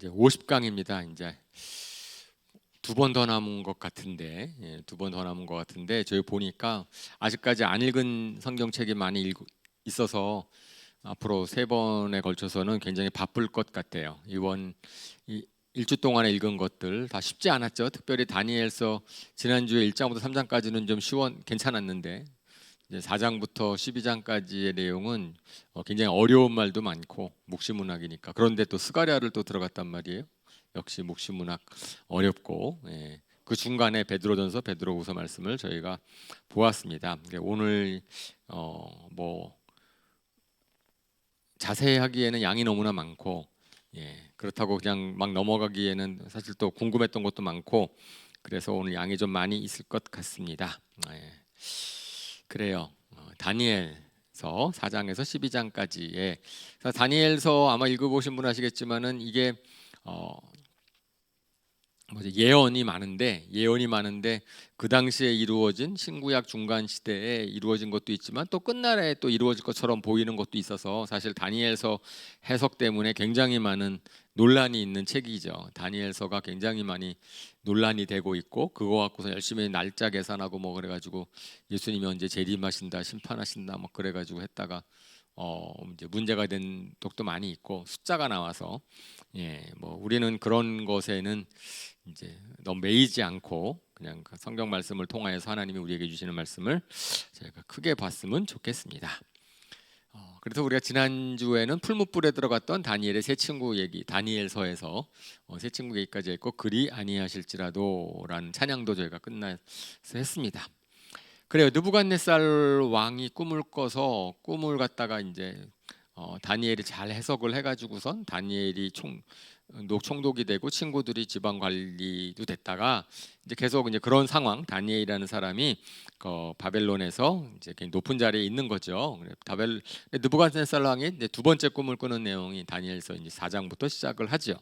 이제 50강입니다. 이제 두 번 더 남은 것 같은데, 두 번 더 남은 것 같은데 저희 보니까 아직까지 안 읽은 성경책이 많이 있어서 앞으로 세 번에 걸쳐서는 굉장히 바쁠 것 같아요. 이번 일주 동안에 읽은 것들 다 쉽지 않았죠. 특별히 다니엘서 지난주에 1장부터 3장까지는 좀 괜찮았는데 이제 4장부터 12장까지의 내용은 굉장히 어려운 말도 많고 묵시문학이니까, 그런데 또 스가랴를 또 들어갔단 말이에요. 역시 묵시문학 어렵고, 그 중간에 베드로전서, 베드로후서 말씀을 저희가 보았습니다. 오늘 뭐 자세히 하기에는 양이 너무나 많고, 그렇다고 그냥 막 넘어가기에는 사실 또 궁금했던 것도 많고, 그래서 오늘 양이 좀 많이 있을 것 같습니다. 그래요. 다니엘서 4장에서 12장까지의 다니엘서 아마 읽어보신 분 아시겠지만은 이게 예언이 많은데 그 당시에 이루어진 신구약 중간 시대에 이루어진 것도 있지만 또 끝날에 또 이루어질 것처럼 보이는 것도 있어서 사실 다니엘서 해석 때문에 굉장히 많은 논란이 있는 책이죠. 다니엘서가 굉장히 많이 논란이 되고 있고, 그거 갖고서 열심히 날짜 계산하고 뭐 그래가지고 예수님이 언제 재림하신다, 심판하신다 뭐 그래가지고 했다가 이제 문제가 된 독도 많이 있고, 숫자가 나와서 뭐 우리는 그런 것에는 이제 너무 매이지 않고 그냥 그 성경 말씀을 통하여서 하나님이 우리에게 주시는 말씀을 제가 크게 봤으면 좋겠습니다. 그래서 우리가 지난주에는 풀무불에 들어갔던 다니엘의 세 친구 얘기, 다니엘서에서 세 친구 얘기까지 했고, 그리 아니하실지라도라는 찬양도 저희가 끝나서 했습니다. 그래요. 느부갓네살 왕이 꿈을 꿔서 꿈을 갖다가 이제 다니엘이 잘 해석을 해가지고선 다니엘이 총독이 되고 친구들이 지방 관리도 됐다가 이제 계속 이제 그런 상황, 다니엘이라는 사람이 바벨론에서 이제 높은 자리에 있는 거죠. 느부갓네살 왕이 이제 두 번째 꿈을 꾸는 내용이 다니엘서 이제 4장부터 시작을 하죠.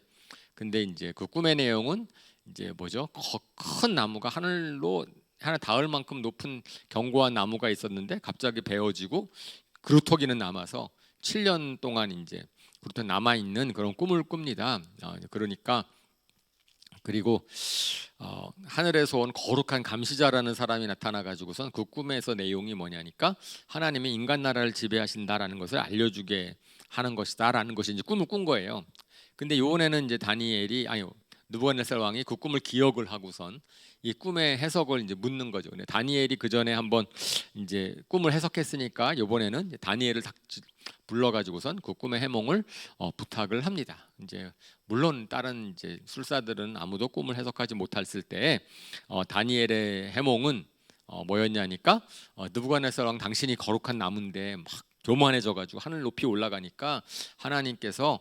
근데 이제 그 꿈의 내용은 이제 뭐죠? 큰 나무가 하늘로 하나 닿을 만큼 높은 견고한 나무가 있었는데 갑자기 베어지고 그루터기는 남아서 7년 동안 이제 그루터기 남아 있는 그런 꿈을 꿉니다. 그러니까 그리고 하늘에서 온 거룩한 감시자라는 사람이 나타나 가지고선 그 꿈에서 내용이 뭐냐니까 하나님이 인간 나라를 지배하신다라는 것을 알려주게 하는 것이다라는 것이 이제 꿈을 꾼 거예요. 근데 요번에는 이제 느부갓네살 왕이 그 꿈을 기억을 하고선 이 꿈의 해석을 이제 묻는 거죠. 근데 다니엘이 그 전에 한번 이제 꿈을 해석했으니까 이번에는 다니엘을 불러가지고선 그 꿈의 해몽을 부탁을 합니다. 이제 물론 다른 이제 술사들은 아무도 꿈을 해석하지 못했을 때 다니엘의 해몽은 뭐였냐니까, 느부갓네살 왕 당신이 거룩한 나무인데 막 교만해져가지고 하늘 높이 올라가니까 하나님께서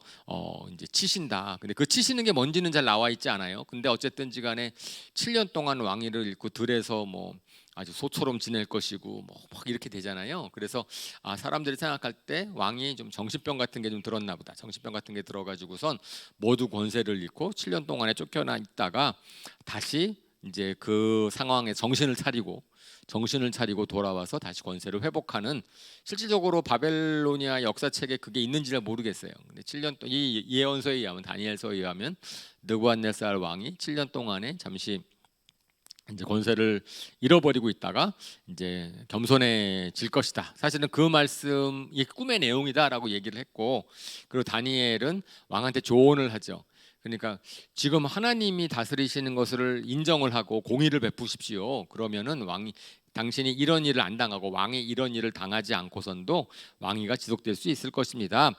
이제 치신다. 근데 그 치시는 게 뭔지는 잘 나와 있지 않아요. 근데 어쨌든지간에 7년 동안 왕위를 잃고 들에서 뭐 아주 소처럼 지낼 것이고 뭐 막 이렇게 되잖아요. 그래서 사람들이 생각할 때 왕이 좀 정신병 같은 게 좀 들었나 보다. 정신병 같은 게 들어가지고선 모두 권세를 잃고 7년 동안에 쫓겨나 있다가 다시 이제 그 상황에 정신을 차리고 돌아와서 다시 권세를 회복하는, 실질적으로 바벨로니아 역사책에 그게 있는지를 모르겠어요. 근데 7년 동안 이 예언서에 의하면, 다니엘서에 의하면 느부갓네살 왕이 7년 동안에 잠시 이제 권세를 잃어버리고 있다가 이제 겸손해질 것이다. 사실은 그 말씀이 꿈의 내용이다라고 얘기를 했고, 그리고 다니엘은 왕한테 조언을 하죠. 그러니까 지금 하나님이 다스리시는 것을 인정을 하고 공의를 베푸십시오. 그러면은 당신이 이런 일을 안 당하고 왕이 이런 일을 당하지 않고선도 왕위가 지속될 수 있을 것입니다.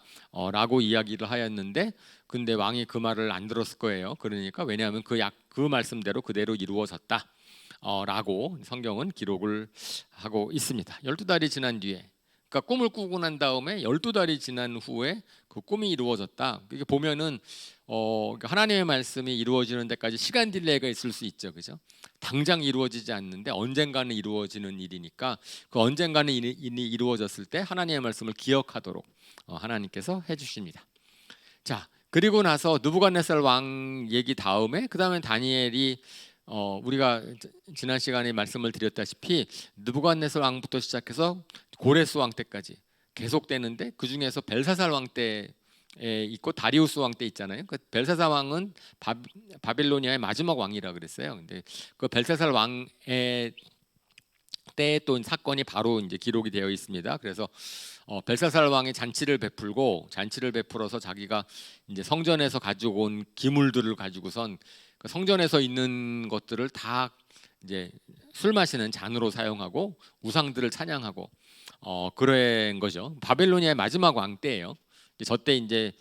라고 이야기를 하였는데, 근데 왕이 그 말을 안 들었을 거예요. 그러니까 왜냐하면 그 말씀대로 그대로 이루어졌다. 라고 성경은 기록을 하고 있습니다. 12달이 지난 뒤에, 그러니까 꿈을 꾸고 난 다음에 12달이 지난 후에 그 꿈이 이루어졌다. 이게 보면은 그러니까 하나님의 말씀이 이루어지는 데까지 시간 딜레이가 있을 수 있죠, 그죠? 당장 이루어지지 않는데 언젠가는 이루어지는 일이니까 그 언젠가는 이루어졌을 때 하나님의 말씀을 기억하도록 하나님께서 해주십니다. 자, 그리고 나서 느부갓네살 왕 얘기 다음에 그 다음에 다니엘이 우리가 지난 시간에 말씀을 드렸다시피 느부갓네살 왕부터 시작해서 고레스 왕 때까지 계속되는데, 그 중에서 벨사살 왕 때 있고 다리우스 왕 때 있잖아요. 그 벨사살 왕은 바빌로니아의 마지막 왕이라 그랬어요. 근데 그 벨사살 왕의 때 또 사건이 바로 이제 기록이 되어 있습니다. 그래서 벨사살 왕이 잔치를 베풀어서 자기가 이제 성전에서 가지고 온 기물들을 가지고선 그 성전에서 있는 것들을 다 이제 술 마시는 잔으로 사용하고 우상들을 찬양하고 그런 거죠. 바벨로니아의 마지막 왕 때예요. 저때 이제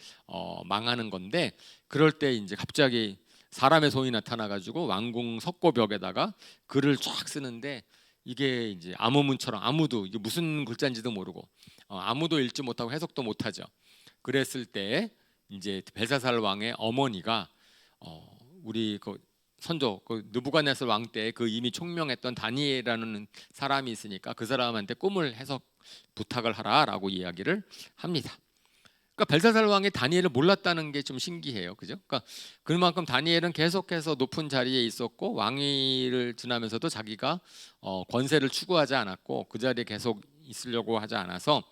망하는 건데, 그럴 때 이제 갑자기 사람의 손이 나타나 가지고 왕궁 석고벽에다가 글을 쫙 쓰는데, 이게 이제 암호문처럼 아무도 이게 무슨 글자인지도 모르고 아무도 읽지 못하고 해석도 못하죠. 그랬을 때 이제 벨사살 왕의 어머니가 우리 그 선조 그 느부갓네살 왕 때 그 이미 총명했던 다니엘이라는 사람이 있으니까 그 사람한테 꿈을 해석 부탁을 하라라고 이야기를 합니다. 그러니까 벨사살 왕이 다니엘을 몰랐다는 게 좀 신기해요, 그죠? 그러니까 그만큼 다니엘은 계속해서 높은 자리에 있었고 왕위를 지나면서도 자기가 권세를 추구하지 않았고 그 자리에 계속 있으려고 하지 않아서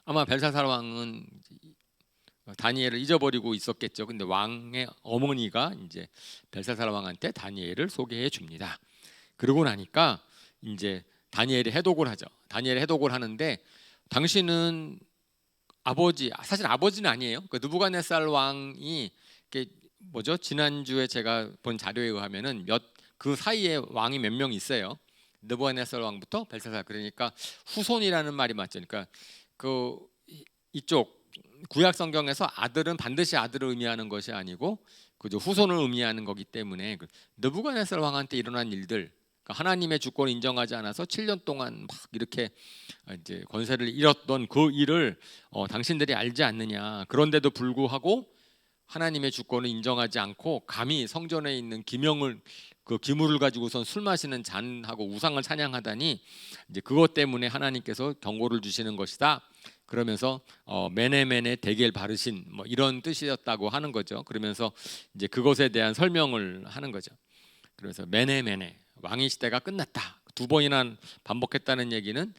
아마 벨사살 왕은 다니엘을 잊어버리고 있었겠죠. 근데 왕의 어머니가 이제 벨사살 왕한테 다니엘을 소개해 줍니다. 그러고 나니까 이제 다니엘이 해독을 하죠. 다니엘이 해독을 하는데, 당신은 사실 아버지는 아니에요. 그 느부갓네살 왕이 뭐죠? 지난주에 제가 본 자료에 의하면은 그 사이에 왕이 몇 명 있어요. 느부갓네살 왕부터 벨사살, 그러니까 후손이라는 말이 맞죠. 그러니까 이쪽 구약 성경에서 아들은 반드시 아들을 의미하는 것이 아니고 그저 후손을 의미하는 거기 때문에 느부갓네살 왕한테 일어난 일들, 하나님의 주권을 인정하지 않아서 7년 동안 막 이렇게 이제 권세를 잃었던 그 일을 당신들이 알지 않느냐. 그런데도 불구하고 하나님의 주권을 인정하지 않고 감히 성전에 있는 그 기물을 가지고선 술 마시는 잔하고 우상을 찬양하다니, 이제 그것 때문에 하나님께서 경고를 주시는 것이다. 그러면서 메네메네 데겔 바르신 뭐 이런 뜻이었다고 하는 거죠. 그러면서 이제 그것에 대한 설명을 하는 거죠. 그래서 메네메네 왕의 시대가 끝났다. 2번이나 반복했다는 얘기는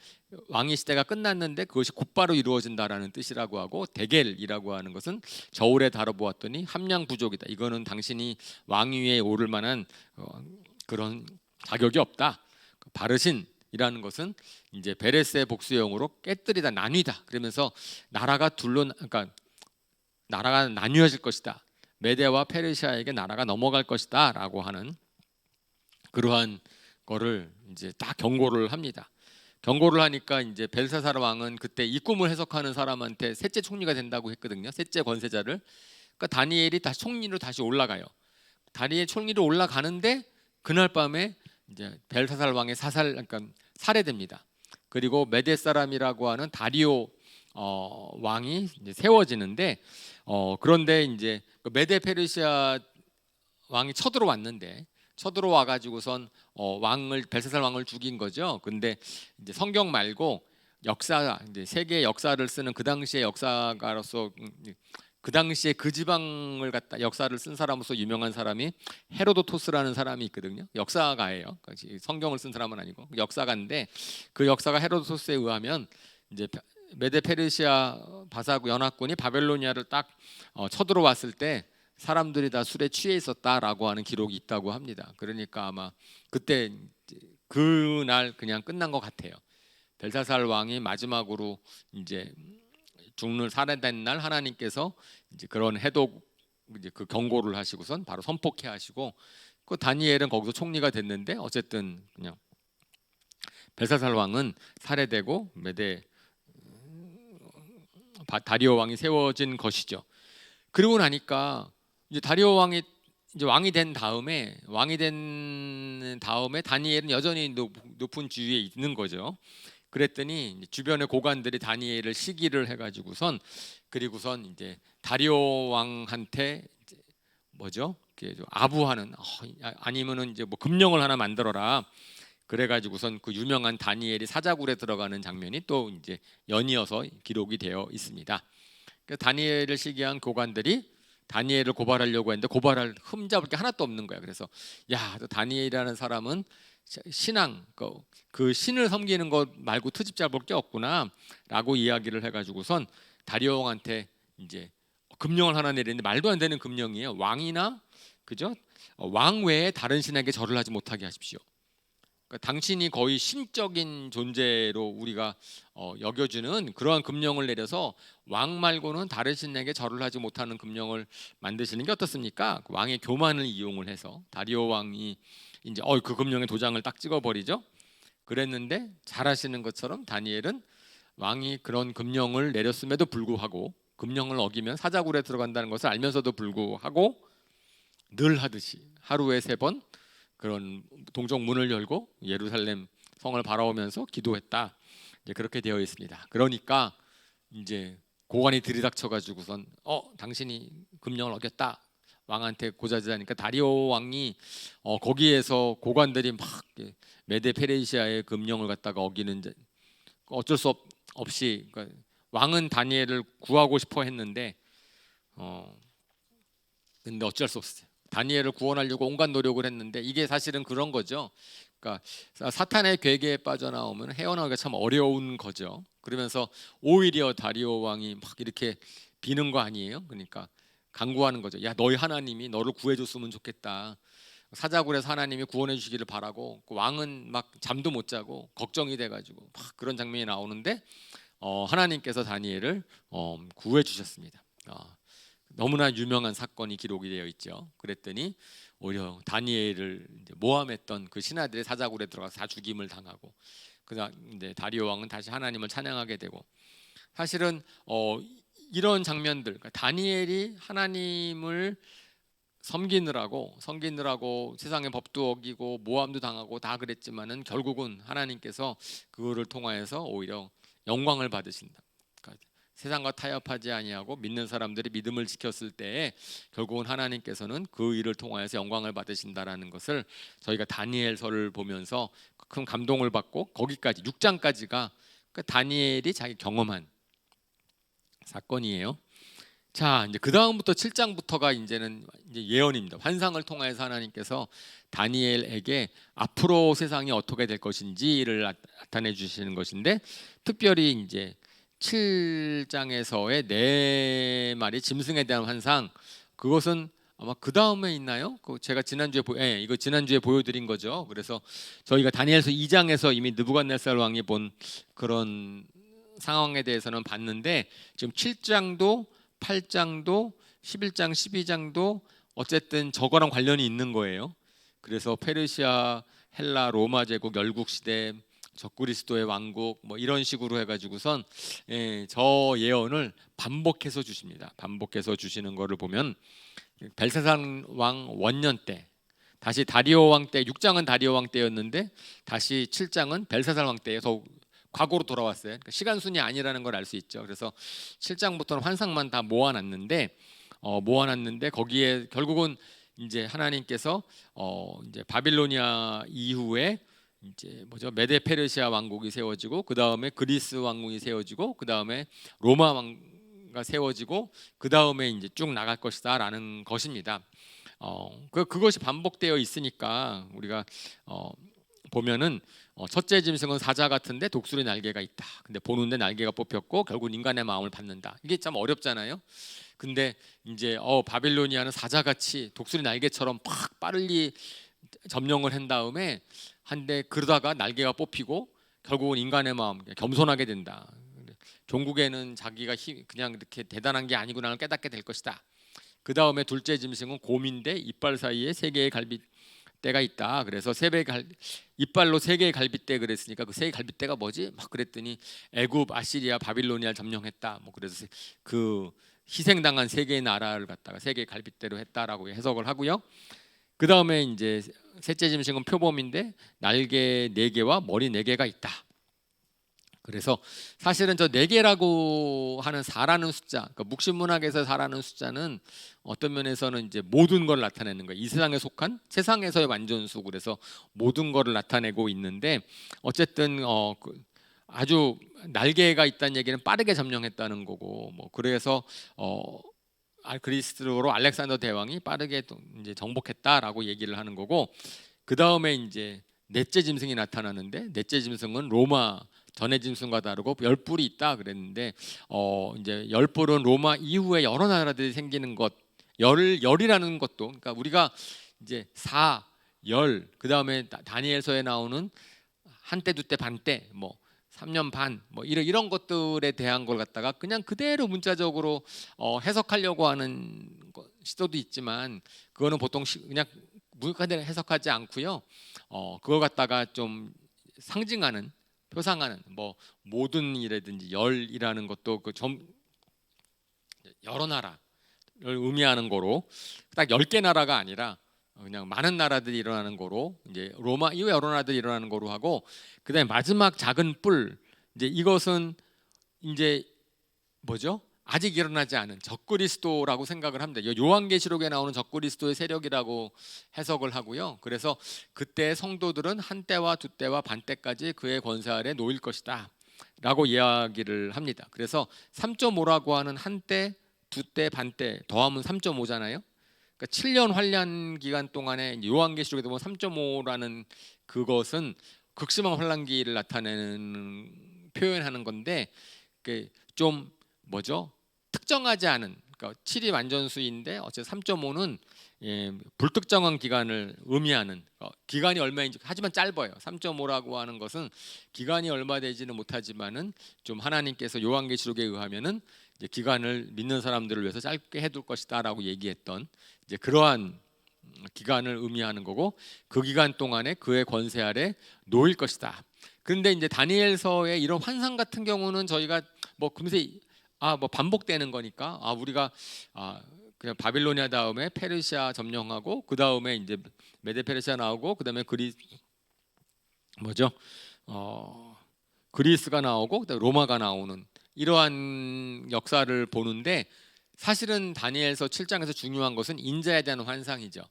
왕의 시대가 끝났는데 그것이 곧바로 이루어진다라는 뜻이라고 하고, 데겔이라고 하는 것은 저울에 다뤄보았더니 함량 부족이다. 이거는 당신이 왕위에 오를 만한 그런 자격이 없다. 바르신이라는 것은 이제 베레스의 복수형으로 깨뜨리다, 나뉘다. 그러면서 그러니까 나라가 나뉘어질 것이다. 메데와 페르시아에게 나라가 넘어갈 것이다라고 하는 그러한 거를 이제 딱 경고를 합니다. 경고를 하니까 이제 벨사살 왕은 그때 이 꿈을 해석하는 사람한테 셋째 총리가 된다고 했거든요. 셋째 권세자를. 그러니까 다니엘이 다시 총리로 다시 올라가요. 다니엘 총리로 올라가는데 그날 밤에 이제 벨사살 왕의 그러니까 살해됩니다. 그리고 메데 사람이라고 하는 다리오 왕이 이제 세워지는데, 그런데 이제 메데 페르시아 왕이 쳐들어와 가지고선 벨사살 왕을 죽인 거죠. 근데 이제 성경 말고 이제 세계의 역사를 쓰는 그 당시의 역사가로서 그 당시에 그 지방을 갖다 역사를 쓴 사람으로서 유명한 사람이 헤로도토스라는 사람이 있거든요. 역사가예요. 성경을 쓴 사람은 아니고 역사가인데, 그 역사가 헤로도토스에 의하면 이제 메데 페르시아 바사국 연합군이 바벨로니아를 딱 쳐들어왔을 때 사람들이 다 술에 취해 있었다라고 하는 기록이 있다고 합니다. 그러니까 아마 그때 그날 그냥 끝난 것 같아요. 벨사살 왕이 마지막으로 이제 살해된 날 하나님께서 이제 그런 해독 이제 그 경고를 하시고선 바로 선포케 하시고, 그 다니엘은 거기서 총리가 됐는데 어쨌든 그냥 벨사살 왕은 살해되고 다리오 왕이 세워진 것이죠. 그리고 나니까 이제 다리오 왕이 이제 왕이 된 다음에 다니엘은 여전히 높은 지위에 있는 거죠. 그랬더니 주변의 고관들이 다니엘을 시기를 해가지고선, 그리고선 이제 다리오 왕한테 이제 뭐죠? 아부하는, 아니면은 이제 뭐 금령을 하나 만들어라. 그래가지고선 그 유명한 다니엘이 사자굴에 들어가는 장면이 또 이제 연이어서 기록이 되어 있습니다. 다니엘을 시기한 고관들이 다니엘을 고발하려고 했는데 고발할 흠잡을 게 하나도 없는 거야. 그래서 다니엘이라는 사람은 신앙, 그 신을 섬기는 것 말고 트집 잡을 게 없구나라고 이야기를 해가지고선 다리오 왕한테 이제 금령을 하나 내리는데 말도 안 되는 금령이에요. 왕이나 그죠? 왕 외에 다른 신에게 절을 하지 못하게 하십시오. 그러니까 당신이 거의 신적인 존재로 우리가 여겨주는 그러한 금령을 내려서 왕 말고는 다른 신에게 절을 하지 못하는 금령을 만드시는 게 어떻습니까? 그 왕의 교만을 이용을 해서 다리오 왕이 이제 그 금령의 도장을 딱 찍어버리죠. 그랬는데 잘하시는 것처럼 다니엘은 왕이 그런 금령을 내렸음에도 불구하고 금령을 어기면 사자굴에 들어간다는 것을 알면서도 불구하고 늘 하듯이 하루에 3번 그런 동쪽 문을 열고 예루살렘 성을 바라보면서 기도했다. 이제 그렇게 되어 있습니다. 그러니까 이제 고관이 들이닥쳐가지고선 당신이 금령을 어겼다. 왕한테 고자질하니까 다리오 왕이 거기에서 고관들이 막 메데 페르시아의 금령을 갖다가 어기는 어쩔 수 없이 그러니까 왕은 다니엘을 구하고 싶어 했는데 근데 어쩔 수 없어요. 다니엘을 구원하려고 온갖 노력을 했는데 이게 사실은 그런 거죠. 그러니까 사탄의 괴계에 빠져나오면 헤어나오기가 참 어려운 거죠. 그러면서 오히려 다리오 왕이 막 이렇게 비는 거 아니에요. 그러니까 간구하는 거죠. 야, 너희 하나님이 너를 구해줬으면 좋겠다. 사자굴에서 하나님이 구원해 주시기를 바라고 그 왕은 막 잠도 못 자고 걱정이 돼가지고 막 그런 장면이 나오는데 하나님께서 다니엘을 구해 주셨습니다. 너무나 유명한 사건이 기록이 되어 있죠. 그랬더니 오히려 다니엘을 모함했던 그 신하들의 사자굴에 들어가서 다 죽임을 당하고 그다음 이제 다리오 왕은 다시 하나님을 찬양하게 되고 사실은 이런 장면들 그러니까 다니엘이 하나님을 섬기느라고 세상의 법도 어기고 모함도 당하고 다 그랬지만은 결국은 하나님께서 그거를 통하여서 오히려 영광을 받으신다. 그러니까 세상과 타협하지 아니하고 믿는 사람들이 믿음을 지켰을 때에 결국은 하나님께서는 그 일을 통하여서 영광을 받으신다라는 것을 저희가 다니엘서를 보면서 큰 감동을 받고 거기까지 6장까지가 다니엘이 자기 경험한 사건이에요. 자, 이제 그 다음부터 7장부터가 이제는 이제 예언입니다. 환상을 통해서 하나님께서 다니엘에게 앞으로 세상이 어떻게 될 것인지를 나타내 주시는 것인데 특별히 이제 7장에서의 4마리 짐승에 대한 환상 그것은 아마 그 다음에 있나요? 제가 이거 지난주에 보여드린 거죠. 그래서 저희가 다니엘서 2장에서 이미 느부갓네살 왕이 본 그런 상황에 대해서는 봤는데 지금 7장도 8장도 11장 12장도 어쨌든 저거랑 관련이 있는 거예요. 그래서 페르시아, 헬라, 로마 제국, 열국 시대, 적그리스도의 왕국 뭐 이런 식으로 해가지고선 저 예언을 반복해서 주십니다. 반복해서 주시는 거를 보면 벨사살 왕 원년 때 다시 다리오 왕 때 6장은 다리오 왕 때였는데 다시 7장은 벨사살 왕 때에서 과거로 돌아왔어요. 그러니까 시간 순이 아니라는 걸 알 수 있죠. 그래서 7장부터는 환상만 다 모아놨는데 거기에 결국은 이제 하나님께서 이제 바빌로니아 이후에 이제 메데 페르시아 왕국이 세워지고 그 다음에 그리스 왕국이 세워지고 그 다음에 로마 왕가 세워지고 그 다음에 이제 쭉 나갈 것이다라는 것입니다. 그것이 반복되어 있으니까 우리가 보면은 첫째 짐승은 사자 같은데 독수리 날개가 있다. 근데 보는데 날개가 뽑혔고 결국 인간의 마음을 받는다. 이게 참 어렵잖아요. 근데 이제 바빌로니아는 사자같이 독수리 날개처럼 팍 빠르게 점령을 한 다음에 한데 그러다가 날개가 뽑히고 결국은 인간의 마음 겸손하게 된다. 종국에는 자기가 그냥 이렇게 대단한 게 아니구나를 깨닫게 될 것이다. 그 다음에 둘째 짐승은 곰인데 이빨 사이에 3개의 갈빗대가 있다. 그래서 이빨로 3개의 갈빗대 그랬으니까 그 3개의 갈빗대가 뭐지? 막 그랬더니 애굽, 아시리아, 바빌로니아를 점령했다. 뭐 그래서 그 희생당한 3개의 나라를 갖다가 3개의 갈빗대로 했다라고 해석을 하고요. 그 다음에 이제 셋째 짐승은 표범인데 날개 4개와 머리 4개가 있다. 그래서 사실은 저 4개라고 하는 4라는 숫자, 그러니까 묵신문학에서 4라는 숫자는 어떤 면에서는 이제 모든 걸 나타내는 거예요. 이 세상에 속한 세상에서의 완전수, 그래서 모든 거를 나타내고 있는데 어쨌든 아주 날개가 있다는 얘기는 빠르게 점령했다는 거고, 뭐 그래서 그리스로 알렉산더 대왕이 빠르게 이제 정복했다라고 얘기를 하는 거고, 그 다음에 이제 넷째 짐승이 나타나는데 넷째 짐승은 로마 전의 짐승과 다르고 열뿔이 있다 그랬는데 이제 열뿔은 로마 이후에 여러 나라들이 생기는 것 열이라는 것도 그러니까 우리가 이제 열 그다음에 다니엘서에 나오는 한때 두때 반때 뭐 3년 반 뭐 이런 것들에 대한 걸 갖다가 그냥 그대로 문자적으로 해석하려고 하는 시도도 있지만 그거는 보통 그냥 문과대로 해석하지 않고요. 그걸 갖다가 좀 상징하는 표상하는 뭐 모든 일이라든지 열이라는 것도 그 여러 나라를 의미하는 거로 딱 10개 나라가 아니라 그냥 많은 나라들이 일어나는 거로 이제 로마 이후에 여러 나라들이 일어나는 거로 하고 그다음에 마지막 작은 뿔 이제 이것은 이제 뭐죠? 아직 일어나지 않은 적그리스도라고 생각을 합니다. 요한계시록에 나오는 적그리스도의 세력이라고 해석을 하고요. 그래서 그때 성도들은 한때와 두때와 반때까지 그의 권세 아래 놓일 것이다 라고 이야기를 합니다. 그래서 3.5라고 하는 한때, 두때, 반때 더하면 3.5잖아요. 그러니까 7년 환란 기간 동안에 요한계시록에 보면 3.5라는 그것은 극심한 환란기를 나타내는 표현하는 건데 좀 뭐죠? 특정하지 않은 그러니까 7이 완전수인데 어쨌든 3.5는 불특정한 기간을 의미하는 기간이 얼마인지 하지만 짧아요. 3.5라고 하는 것은 기간이 얼마 되지는 못하지만은 좀 하나님께서 요한계시록에 의하면은 이제 기간을 믿는 사람들을 위해서 짧게 해둘 것이다라고 얘기했던 이제 그러한 기간을 의미하는 거고 그 기간 동안에 그의 권세 아래 놓일 것이다. 그런데 이제 다니엘서의 이런 환상 같은 경우는 저희가 뭐 금세 뭐 반복되는 거니까 우리가 그냥 바빌로니아 다음에 페르시아 점령하고 그 다음에 이제 메데 페르시아 나오고 그 다음에 그리스가 나오고 그다음에 로마가 나오는 이러한 역사를 보는데 사실은 다니엘서 7장에서 중요한 것은 인자에 대한 환상이죠.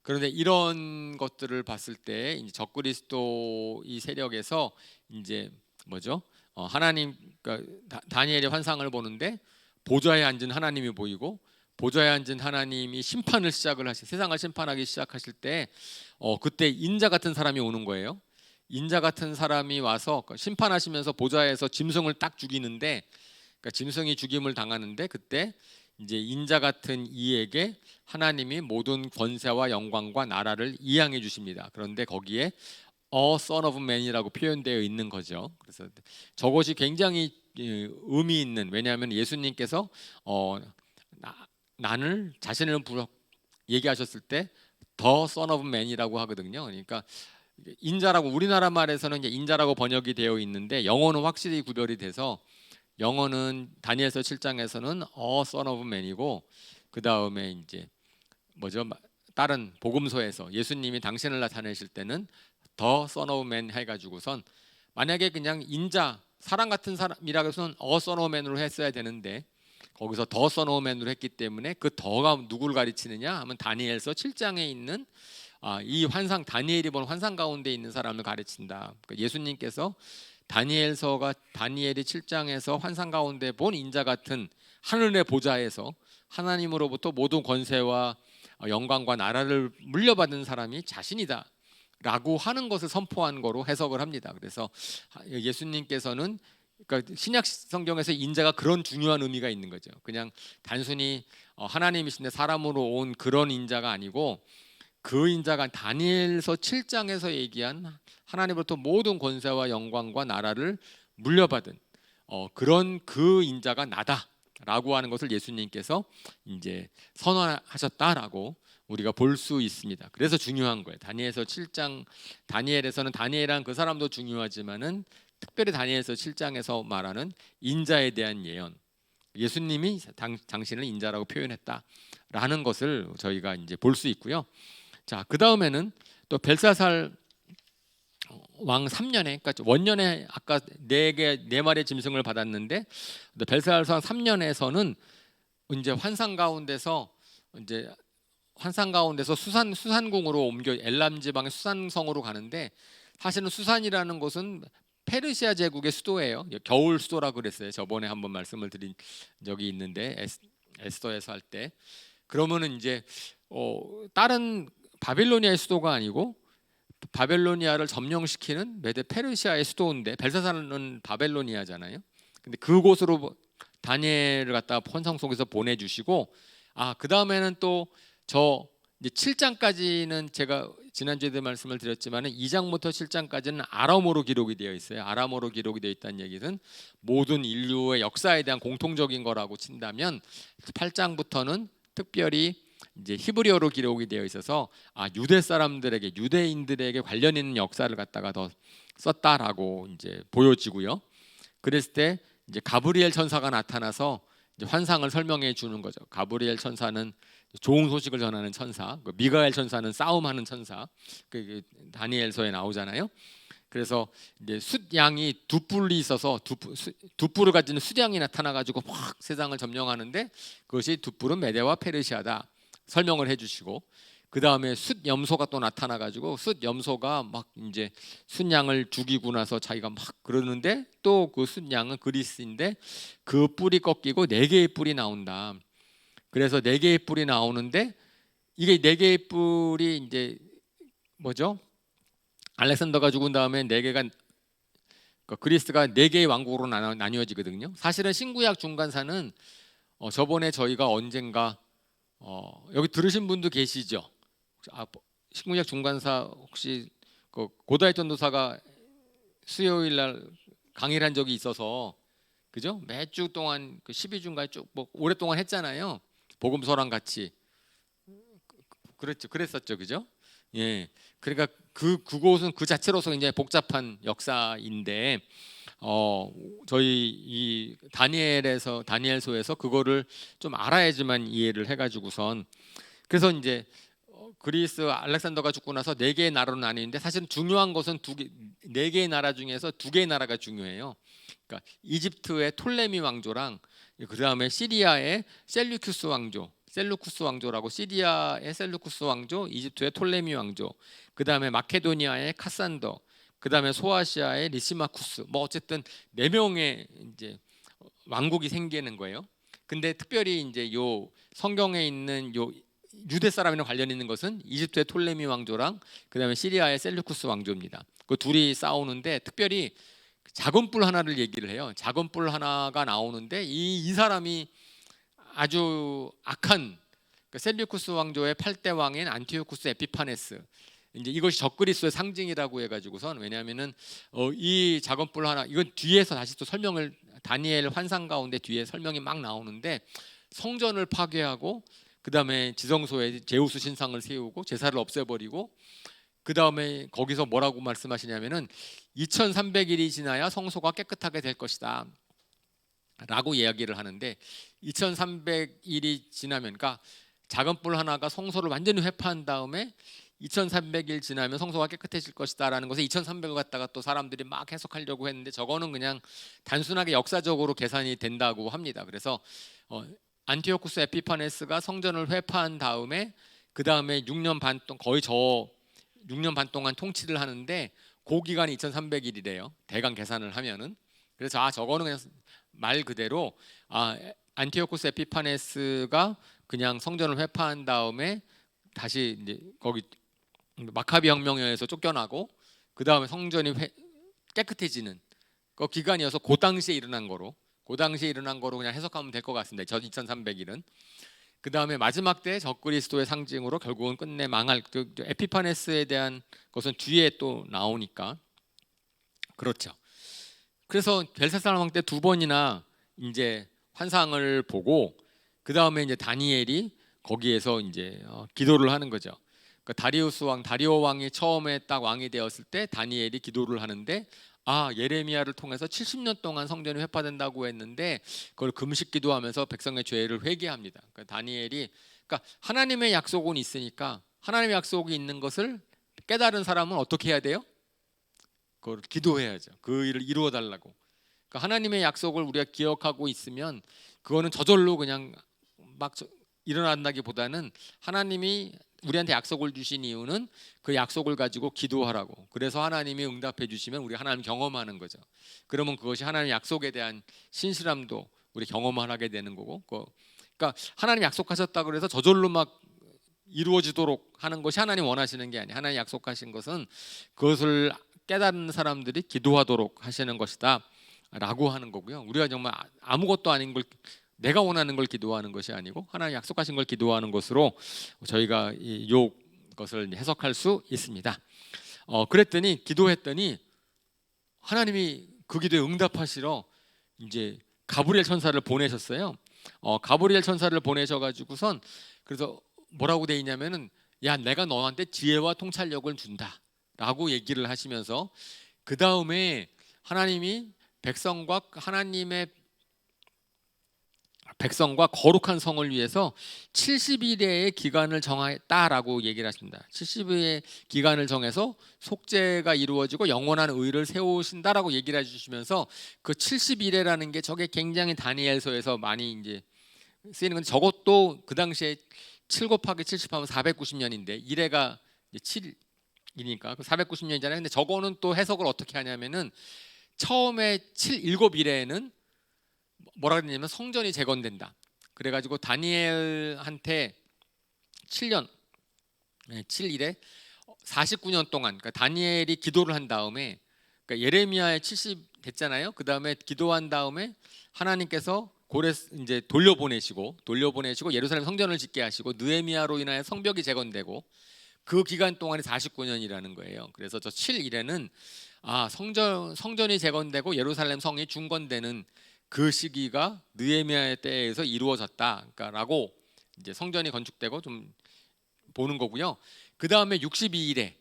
그런데 이런 것들을 봤을 때 이제 적그리스도 이 세력에서 이제 뭐죠? 하나님 그러니까 다니엘의 환상을 보는데 보좌에 앉은 하나님이 보이고 보좌에 앉은 하나님이 심판을 시작을 하시 세상을 심판하기 시작하실 때 그때 인자 같은 사람이 오는 거예요. 인자 같은 사람이 와서 심판하시면서 보좌에서 짐승을 딱 죽이는데 그러니까 짐승이 죽임을 당하는데 그때 이제 인자 같은 이에게 하나님이 모든 권세와 영광과 나라를 이양해 주십니다. 그런데 거기에 Son of Man이라고 표현되어 있는 거죠. 그래서 저것이 굉장히 의미 있는 왜냐하면 예수님께서 나를 자신을 얘기하셨을 때 더 Son of Man이라고 하거든요. 그러니까 인자라고 우리나라 말에서는 이제 인자라고 번역이 되어 있는데 영어는 확실히 구별이 돼서 영어는 다니엘서 7장에서는 Son of Man이고 그 다음에 이제 뭐죠? 다른 복음서에서 예수님이 당신을 나타내실 때는 더 Son of Man 해가지고선 만약에 그냥 인자 사람 같은 사람이라고 해서는 Son of Man으로 했어야 되는데 거기서 더 Son of Man으로 했기 때문에 그 더가 누구를 가리치느냐 하면 다니엘서 7장에 있는 이 환상 다니엘이 본 환상 가운데 있는 사람을 가르친다. 그러니까 예수님께서 다니엘이 7장에서 환상 가운데 본 인자 같은 하늘의 보좌에서 하나님으로부터 모든 권세와 영광과 나라를 물려받은 사람이 자신이다 라고 하는 것을 선포한 거로 해석을 합니다. 그래서 예수님께서는 그러니까 신약 성경에서 인자가 그런 중요한 의미가 있는 거죠. 그냥 단순히 하나님이신데 사람으로 온 그런 인자가 아니고 그 인자가 다니엘서 7장에서 얘기한 하나님으로부터 모든 권세와 영광과 나라를 물려받은 그런 그 인자가 나다라고 하는 것을 예수님께서 이제 선언하셨다라고 우리가 볼 수 있습니다. 그래서 중요한 거예요. 다니엘서 7장 다니엘에서는 다니엘한 그 사람도 중요하지만은 특별히 다니엘서 7장에서 말하는 인자에 대한 예언. 예수님이 당신을 인자라고 표현했다라는 것을 저희가 이제 볼 수 있고요. 자, 그 다음에는 또 벨사살 왕 3년에, 그러니까 원년에 아까 네 마리의 짐승을 받았는데 벨사살 왕 3년에서는 이제 환상 가운데서 수산궁으로 옮겨 엘람 지방의 수산성으로 가는데 사실은 수산이라는 곳은 페르시아 제국의 수도예요. 겨울 수도라고 그랬어요. 저번에 한번 말씀을 드린 적이 있는데 에스더에서 할 때 그러면은 이제 다른 바빌로니아의 수도가 아니고 바벨로니아를 점령시키는 메데 페르시아의 수도인데 벨사살은 바벨로니아잖아요. 근데 그곳으로 다니엘을 갖다가 환상 속에서 보내주시고 그 다음에는 또 저 이제 7장까지는 제가 지난주에도 말씀을 드렸지만은 2장부터 7장까지는 아람어로 기록이 되어 있어요. 아람어로 기록이 되어 있다는 얘기는 모든 인류의 역사에 대한 공통적인 거라고 친다면 8장부터는 특별히 이제 히브리어로 기록이 되어 있어서 유대 사람들에게 유대인들에게 관련 있는 역사를 갖다가 더 썼다라고 이제 보여지고요. 그랬을 때 이제 가브리엘 천사가 나타나서 이제 환상을 설명해 주는 거죠. 가브리엘 천사는 좋은 소식을 전하는 천사, 미가엘 천사는 싸움하는 천사. 그 다니엘서에 나오잖아요. 그래서 이제 숫양이 두 뿔이 있어서 두 뿔을 가진 숫양이 나타나 가지고 확 세상을 점령하는데 그것이 두 뿔은 메대와 페르시아다 설명을 해주시고, 그 다음에 숫염소가 또 나타나 가지고 숫염소가 막 이제 숫양을 죽이고 나서 자기가 막 그러는데 또 그 숫양은 그리스인데 그 뿔이 꺾이고 네 개의 뿔이 나온다. 그래서 네 개의 뿔이 나오는데 이게 네 개의 뿔이 이제 뭐죠? 알렉산더가 죽은 다음에 네 개가 그리스가 네 개의 왕국으로 나뉘어지거든요. 사실은 신구약 중간사는 저번에 저희가 언젠가 여기 들으신 분도 계시죠? 신구약 중간사 혹시 그 고다이 전도사가 수요일 날 강의를 한 적이 있어서 그죠? 몇 주 동안 그 12주인가 쭉 뭐 오랫동안 했잖아요. 복음서랑 같이 그랬었죠, 그죠? 예, 그러니까 그곳은 그 자체로서 굉장히 복잡한 역사인데 저희 이 다니엘서에서 그거를 좀 알아야지만 이해를 해가지고선 그래서 이제 그리스 알렉산더가 죽고 나서 네 개의 나라로 나뉘는데 사실은 중요한 것은 네 개의 나라 중에서 두 개의 나라가 중요해요. 그러니까 이집트의 톨레미 왕조랑 그 다음에 시리아의 셀루쿠스 왕조라고 시리아의 셀루쿠스 왕조, 이집트의 톨레미 왕조, 그 다음에 마케도니아의 카산더, 그 다음에 소아시아의 리시마쿠스, 뭐 어쨌든 네 명의 이제 왕국이 생기는 거예요. 근데 특별히 이제 요 성경에 있는 요 유대 사람이랑 관련 있는 것은 이집트의 톨레미 왕조랑 그 다음에 시리아의 셀루쿠스 왕조입니다. 그 둘이 싸우는데 특별히 작은 뿔 하나를 얘기를 해요. 작은 뿔 하나가 나오는데 이 사람이 아주 악한 셀류쿠스 왕조의 8대 왕인 안티오쿠스 에피파네스. 이제 이것이 적그리스도의 상징이라고 해가지고선 왜냐하면은 이 작은 뿔 하나 이건 뒤에서 다시 또 설명을 다니엘 환상 가운데 뒤에 설명이 막 나오는데 성전을 파괴하고 그 다음에 지성소에 제우스 신상을 세우고 제사를 없애버리고 그 다음에 거기서 뭐라고 말씀하시냐면은 2300일이 지나야 성소가 깨끗하게 될 것이다 라고 이야기를 하는데 2300일이 지나면 그러니까 작은 뿔 하나가 성소를 완전히 회파한 다음에 2300일 지나면 성소가 깨끗해질 것이다 라는 것에 2300을 갖다가 또 사람들이 막 해석하려고 했는데 저거는 그냥 단순하게 역사적으로 계산이 된다고 합니다. 그래서 안티오쿠스 에피파네스가 성전을 회파한 다음에 그 다음에 6년 반 동안 거의 6년 반 동안 통치를 하는데 그 기간이 2300일이래요. 대강 계산을 하면은. 그래서 저거는 그냥 말 그대로 안티오쿠스 에피파네스가 그냥 성전을 회파한 다음에 다시 이제 거기 마카비 혁명에 의해서 쫓겨나고 그 다음에 성전이 깨끗해지는 그 기간이어서 그 당시에 일어난 거로 그냥 해석하면 될 것 같습니다. 저 2300일은 그 다음에 마지막 때 적그리스도의 상징으로 결국은 끝내 망할 그 에피파네스에 대한 것은 뒤에 또 나오니까 그렇죠. 그래서 벨사살 왕 때 두 번이나 이제 환상을 보고 그 다음에 이제 다니엘이 거기에서 이제 기도를 하는 거죠. 그러니까 다리오 왕이 처음에 딱 왕이 되었을 때 다니엘이 기도를 하는데 예레미야를 통해서 70년 동안 성전이 회파된다고 했는데 그걸 금식 기도하면서 백성의 죄를 회개합니다. 그러니까 다니엘이 하나님의 약속은 있으니까 하나님의 약속이 있는 것을 깨달은 사람은 어떻게 해야 돼요? 그걸 기도해야죠. 그 일을 이루어 달라고. 그러니까 하나님의 약속을 우리가 기억하고 있으면 그거는 저절로 그냥 막 일어난다기보다는 하나님이 우리한테 약속을 주신 이유는 그 약속을 가지고 기도하라고. 그래서 하나님이 응답해 주시면 우리 하나님 경험하는 거죠. 그러면 그것이 하나님의 약속에 대한 신실함도 우리 경험을 하게 되는 거고. 그러니까 하나님 약속하셨다 그래서 저절로 막 이루어지도록 하는 것이 하나님 원하시는 게 아니에요. 하나님 약속하신 것은 그것을 깨닫는 사람들이 기도하도록 하시는 것이다 라고 하는 거고요. 우리가 정말 아무것도 아닌 걸, 내가 원하는 걸 기도하는 것이 아니고 하나님 약속하신 걸 기도하는 것으로 저희가 요 것을 해석할 수 있습니다. 그랬더니 기도했더니 하나님이 그 기도에 응답하시러 이제 가브리엘 천사를 보내셨어요. 가브리엘 천사를 보내셔가지고선 그래서 뭐라고 돼 있냐면은 야, 내가 너한테 지혜와 통찰력을 준다라고 얘기를 하시면서 그 다음에 하나님이 백성과 거룩한 성을 위해서 70일의 기간을 정했다라고 얘기를 하십니다. 70일의 기간을 정해서 속죄가 이루어지고 영원한 의를 세우신다라고 얘기를 해주시면서 그 70일이라는 게 저게 굉장히 다니엘서에서 많이 이제 쓰이는 건데 저것도 그 당시에 7 곱하기 70 하면 490년인데 1회가 7이니까 490년이잖아요. 근데 저거는 또 해석을 어떻게 하냐면은 처음에 7일에는 뭐라 그랬냐면 성전이 재건된다. 그래가지고 다니엘한테 7년, 7일에 49년 동안, 그러니까 다니엘이 기도를 한 다음에, 그러니까 예레미야에 70 됐잖아요. 그 다음에 기도한 다음에 하나님께서 고레 이제 돌려보내시고 예루살렘 성전을 짓게 하시고 느헤미야로 인하여 성벽이 재건되고 그 기간 동안이 49년이라는 거예요. 그래서 저 7일에는 성전이 재건되고 예루살렘 성이 중건되는 그 시기가 느헤미야의 때에서 이루어졌다라고 이제 성전이 건축되고 좀 보는 거고요. 그 다음에 62일에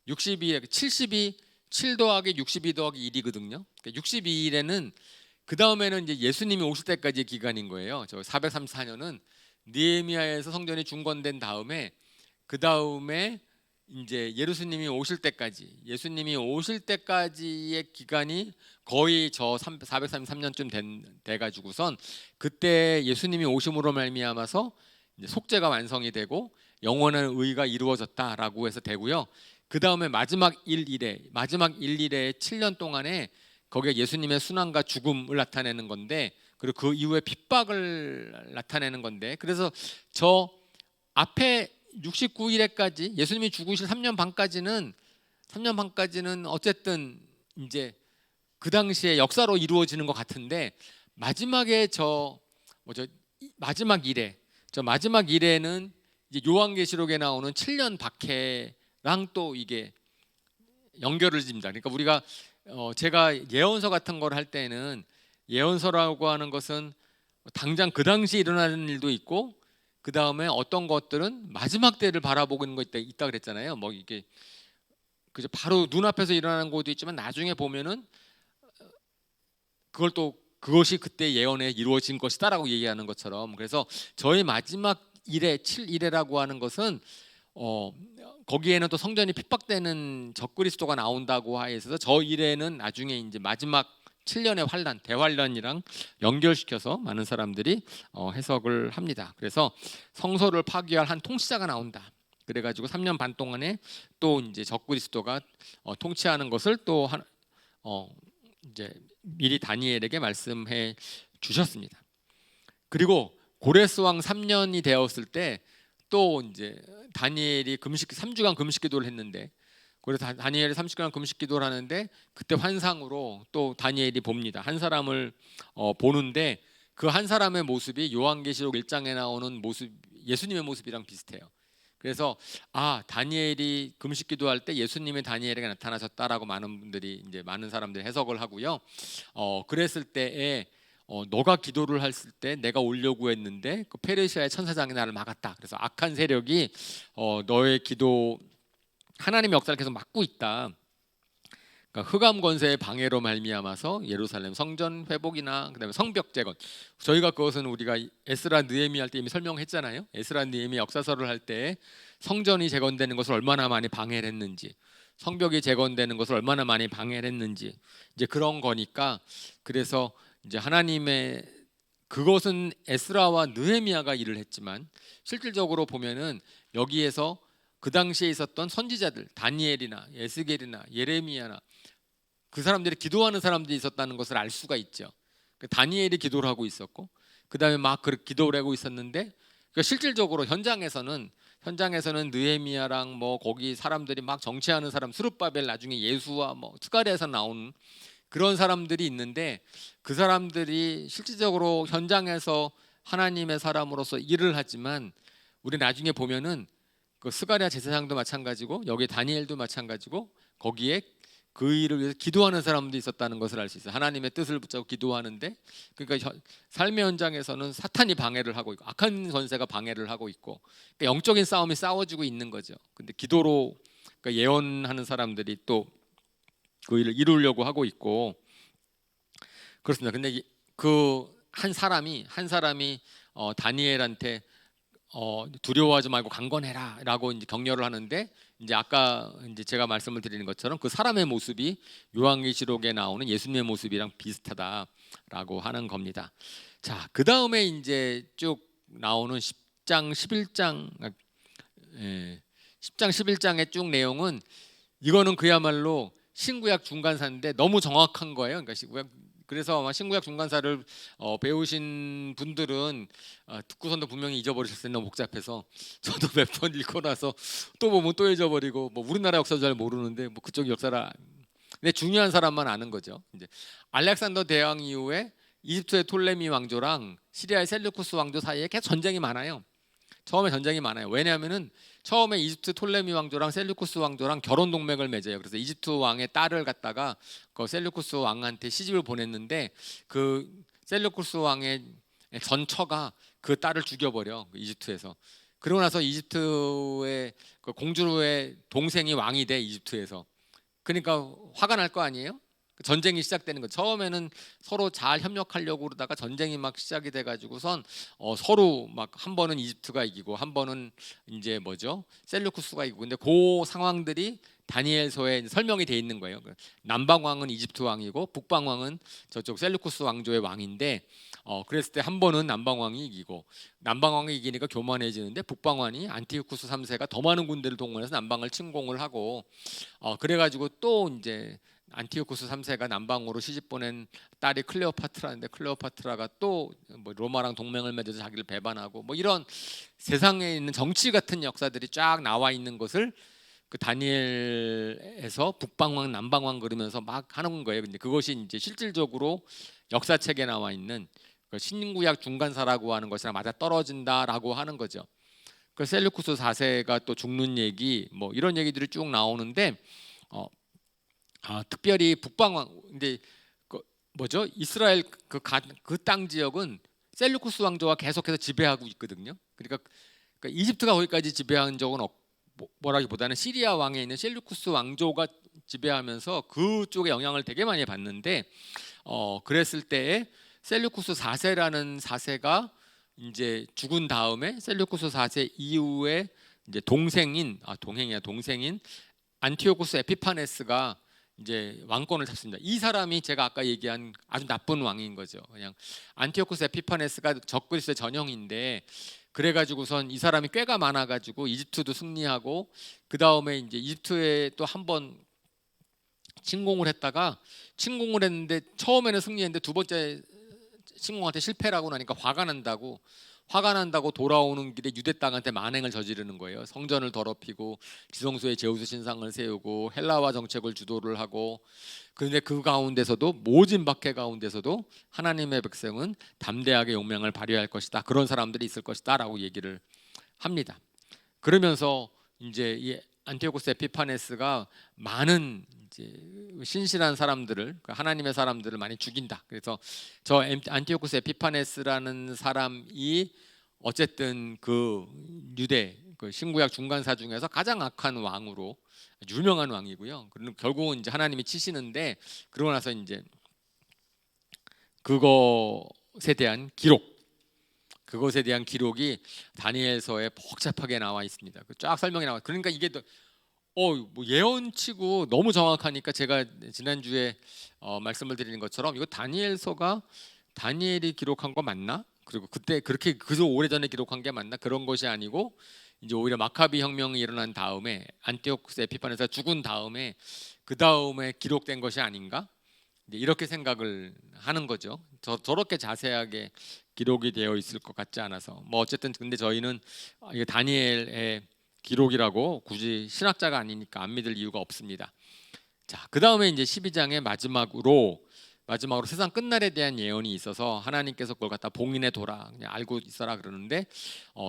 70이 7 더하기 62 더하기 1이거든요. 그러니까 62일에는 그 다음에는 이제 예수님이 오실 때까지의 기간인 거예요. 저 434년은 느헤미야에서 성전이 중건된 다음에 그 다음에 이제 예수님이 오실 때까지의 기간이 거의 저 433년쯤 돼가지고선 그때 예수님이 오심으로 말미암아서 이제 속죄가 완성이 되고 영원한 의가 이루어졌다라고 해서 되고요. 그 다음에 마지막 일일에 7년 동안에 거기에 예수님의 순환과 죽음을 나타내는 건데 그리고 그 이후에 핍박을 나타내는 건데 그래서 저 앞에 69일에까지 예수님이 죽으실 3년 반까지는 어쨌든 이제 그 당시에 역사로 이루어지는 것 같은데 마지막에 마지막 일에는 이제 요한계시록에 나오는 7년 박해랑 또 이게 연결을 집니다. 그러니까 우리가 제가 예언서 같은 걸 할 때는 예언서라고 하는 것은 당장 그 당시에 일어나는 일도 있고 그 다음에 어떤 것들은 마지막 때를 바라보고 있는 거 있다 그랬잖아요. 뭐 이게 그죠 바로 눈앞에서 일어나는 것도 있지만 나중에 보면은 그것이 그때 예언에 이루어진 것이다라고 얘기하는 것처럼 그래서 저희 마지막 일에 7일에라고 하는 것은 거기에는 또 성전이 핍박되는 적그리스도가 나온다고 하여서 저 일에는 나중에 이제 마지막 7년의 환란, 대환란이랑 연결시켜서 많은 사람들이 해석을 합니다. 그래서 성소를 파괴할 한 통치자가 나온다. 그래가지고 3년 반 동안에 또 이제 적그리스도가 통치하는 것을 또 이제 미리 다니엘에게 말씀해 주셨습니다. 그리고 고레스 왕 3년이 되었을 때 또 이제 다니엘이 3주간 금식 기도를 했는데 그래서 다니엘이 30주간 금식 기도를 하는데 그때 환상으로 또 다니엘이 봅니다. 한 사람을 보는데 그 한 사람의 모습이 요한계시록 1장에 나오는 모습, 예수님의 모습이랑 비슷해요. 그래서 다니엘이 금식 기도할 때 예수님의 다니엘에게 나타나셨다라고 많은 사람들이 해석을 하고요. 그랬을 때에 너가 기도를 했을 때 내가 오려고 했는데 그 페르시아의 천사장이 나를 막았다. 그래서 악한 세력이 너의 기도 하나님의 역사를 계속 막고 있다. 그러니까 흑암 권세의 방해로 말미암아서 예루살렘 성전 회복이나 그다음에 성벽 재건 저희가 그것은 우리가 에스라 느헤미야 할 때 이미 설명했잖아요. 에스라 느헤미야 역사서를 할 때 성전이 재건되는 것을 얼마나 많이 방해를 했는지 성벽이 재건되는 것을 얼마나 많이 방해를 했는지 이제 그런 거니까 그래서 이제 하나님의 그것은 에스라와 느헤미야가 일을 했지만 실질적으로 보면은 여기에서 그 당시에 있었던 선지자들 다니엘이나 에스겔이나 예레미야나 그 사람들이 기도하는 사람들이 있었다는 것을 알 수가 있죠. 다니엘이 기도를 하고 있었고 그 다음에 막 기도를 하고 있었는데 그러니까 실질적으로 현장에서는 현장에서는 느헤미야랑 뭐 거기 사람들이 막 정치하는 사람, 스룹바벨 나중에 예수와 뭐 스가랴에서 나오는 그런 사람들이 있는데, 그 사람들이 실질적으로 현장에서 하나님의 사람으로서 일을 하지만 우리 나중에 보면은 그 스가랴 제사장도 마찬가지고 여기 다니엘도 마찬가지고 거기에 그 일을 위해서 기도하는 사람도 있었다는 것을 알 수 있어요. 하나님의 뜻을 붙잡고 기도하는데, 그러니까 삶의 현장에서는 사탄이 방해를 하고 있고 악한 권세가 방해를 하고 있고, 그러니까 영적인 싸움이 싸워지고 있는 거죠. 근데 기도로 그러니까 예언하는 사람들이 또 그 일을 이루려고 하고 있고 그렇습니다. 근데 그 한 사람이 다니엘한테 두려워하지 말고 강건해라라고 이제 격려를 하는데, 이제 아까 이제 제가 말씀을 드리는 것처럼 그 사람의 모습이 요한계시록에 나오는 예수님의 모습이랑 비슷하다라고 하는 겁니다. 자, 그 다음에 이제 쭉 나오는 10장 11장 10장 11장의 쭉 내용은, 이거는 그야말로 신구약 중간사인데 너무 정확한 거예요. 그러니까 그래서 아마 신구약 중간사를 배우신 분들은 듣고선도 분명히 잊어버리셨을 텐데 너무 복잡해서 저도 몇 번 읽고 나서 또 보면 또 잊어버리고, 뭐 우리나라 역사도 잘 모르는데 뭐 그쪽 역사라. 근데 중요한 사람만 아는 거죠. 이제 알렉산더 대왕 이후에 이집트의 톨레미 왕조랑 시리아의 셀루쿠스 왕조 사이에 계속 전쟁이 많아요. 처음에 전쟁이 많아요. 왜냐하면은 처음에 이집트 톨레미 왕조랑 셀루쿠스 왕조랑 결혼 동맹을 맺어요. 그래서 이집트 왕의 딸을 갖다가 그 셀루쿠스 왕한테 시집을 보냈는데, 그 셀루쿠스 왕의 전처가 그 딸을 죽여버려, 이집트에서. 그러고 나서 이집트의 그 공주의 동생이 왕이 돼, 이집트에서. 그러니까 화가 날 거 아니에요? 전쟁이 시작되는 거. 처음에는 서로 잘 협력하려고 그러다가 전쟁이 막 시작이 돼가지고선 서로 막 한 번은 이집트가 이기고 한 번은 이제 뭐죠? 셀루쿠스가 이기고. 근데 그 상황들이 다니엘서에 설명이 돼 있는 거예요. 남방 왕은 이집트 왕이고 북방 왕은 저쪽 셀루쿠스 왕조의 왕인데, 그랬을 때 한 번은 남방 왕이 이기고, 남방 왕이 이기니까 교만해지는데 북방 왕이 안티오쿠스 3세가 더 많은 군대를 동원해서 남방을 침공을 하고, 그래가지고 또 이제 안티오쿠스 3세가 남방으로 시집 보낸 딸이 클레오파트라인데, 클레오파트라가 또 뭐 로마랑 동맹을 맺어서 자기를 배반하고, 뭐 이런 세상에 있는 정치 같은 역사들이 쫙 나와 있는 것을 그 다니엘에서 북방왕 남방왕 그러면서 막 하는 거예요. 근데 그것이 이제 실질적으로 역사책에 나와 있는 그 신구약 중간사라고 하는 것이랑 맞아 떨어진다라고 하는 거죠. 그 셀루쿠스 4세가 또 죽는 얘기, 뭐 이런 얘기들이 쭉 나오는데, 특별히 북방왕, 근데 그 뭐죠? 이스라엘 그 땅 지역은 셀루쿠스 왕조가 계속해서 지배하고 있거든요. 그러니까 이집트가 거기까지 지배한 적은 뭐라기보다는 시리아 왕에 있는 셀루쿠스 왕조가 지배하면서 그쪽에 영향을 되게 많이 받는데, 그랬을 때에 셀루쿠스 4세라는 4세가 이제 죽은 다음에 셀루쿠스 4세 이후에 이제 동생인 안티오쿠스 에피파네스가 이제 왕권을 잡습니다. 이 사람이 제가 아까 얘기한 아주 나쁜 왕인 거죠. 그냥 안티오쿠스 에피파네스가 적그리스도의 전형인데, 그래가지고선 이 사람이 꾀가 많아가지고 이집트도 승리하고, 그 다음에 이제 이집트에 또 한 번 침공을 했는데 처음에는 승리했는데 두 번째 침공한테 실패라고 나니까 화가 난다고 돌아오는 길에 유대 땅한테 만행을 저지르는 거예요. 성전을 더럽히고 지성소에 제우스 신상을 세우고 헬라화 정책을 주도를 하고. 그런데 그 가운데서도, 모진 박해 가운데서도 하나님의 백성은 담대하게 용맹을 발휘할 것이다, 그런 사람들이 있을 것이다라고 얘기를 합니다. 그러면서 이제 이 안티오코스 에피파네스가 많은 이제 신실한 사람들을, 하나님의 사람들을 많이 죽인다. 그래서 저 안티오코스 에피파네스라는 사람이 어쨌든 그 유대 그 신구약 중간사 중에서 가장 악한 왕으로 유명한 왕이고요. 그리고 결국은 이제 하나님이 치시는데, 그러고 나서 이제 그것에 대한 기록이 다니엘서에 복잡하게 나와 있습니다. 쫙 설명이 나와. 그러니까 이게 뭐 예언치고 너무 정확하니까 제가 지난주에 말씀을 드리는 것처럼, 이거 다니엘서가 다니엘이 기록한 거 맞나? 그리고 그때 그렇게 그저 오래전에 기록한 게 맞나? 그런 것이 아니고 이제 오히려 마카비 혁명이 일어난 다음에 안티오쿠스 에피파네스가 죽은 다음에 그 다음에 기록된 것이 아닌가? 이렇게 생각을 하는 거죠. 저렇게 자세하게 기록이 되어 있을 것 같지 않아서. 뭐 어쨌든 근데 저희는 다니엘의 기록이라고 굳이 신학자가 아니니까 안 믿을 이유가 없습니다. 자, 그 다음에 이제 12장의 마지막으로 세상 끝날에 대한 예언이 있어서 하나님께서 그걸 갖다 봉인해 둬라, 그냥 알고 있어라 그러는데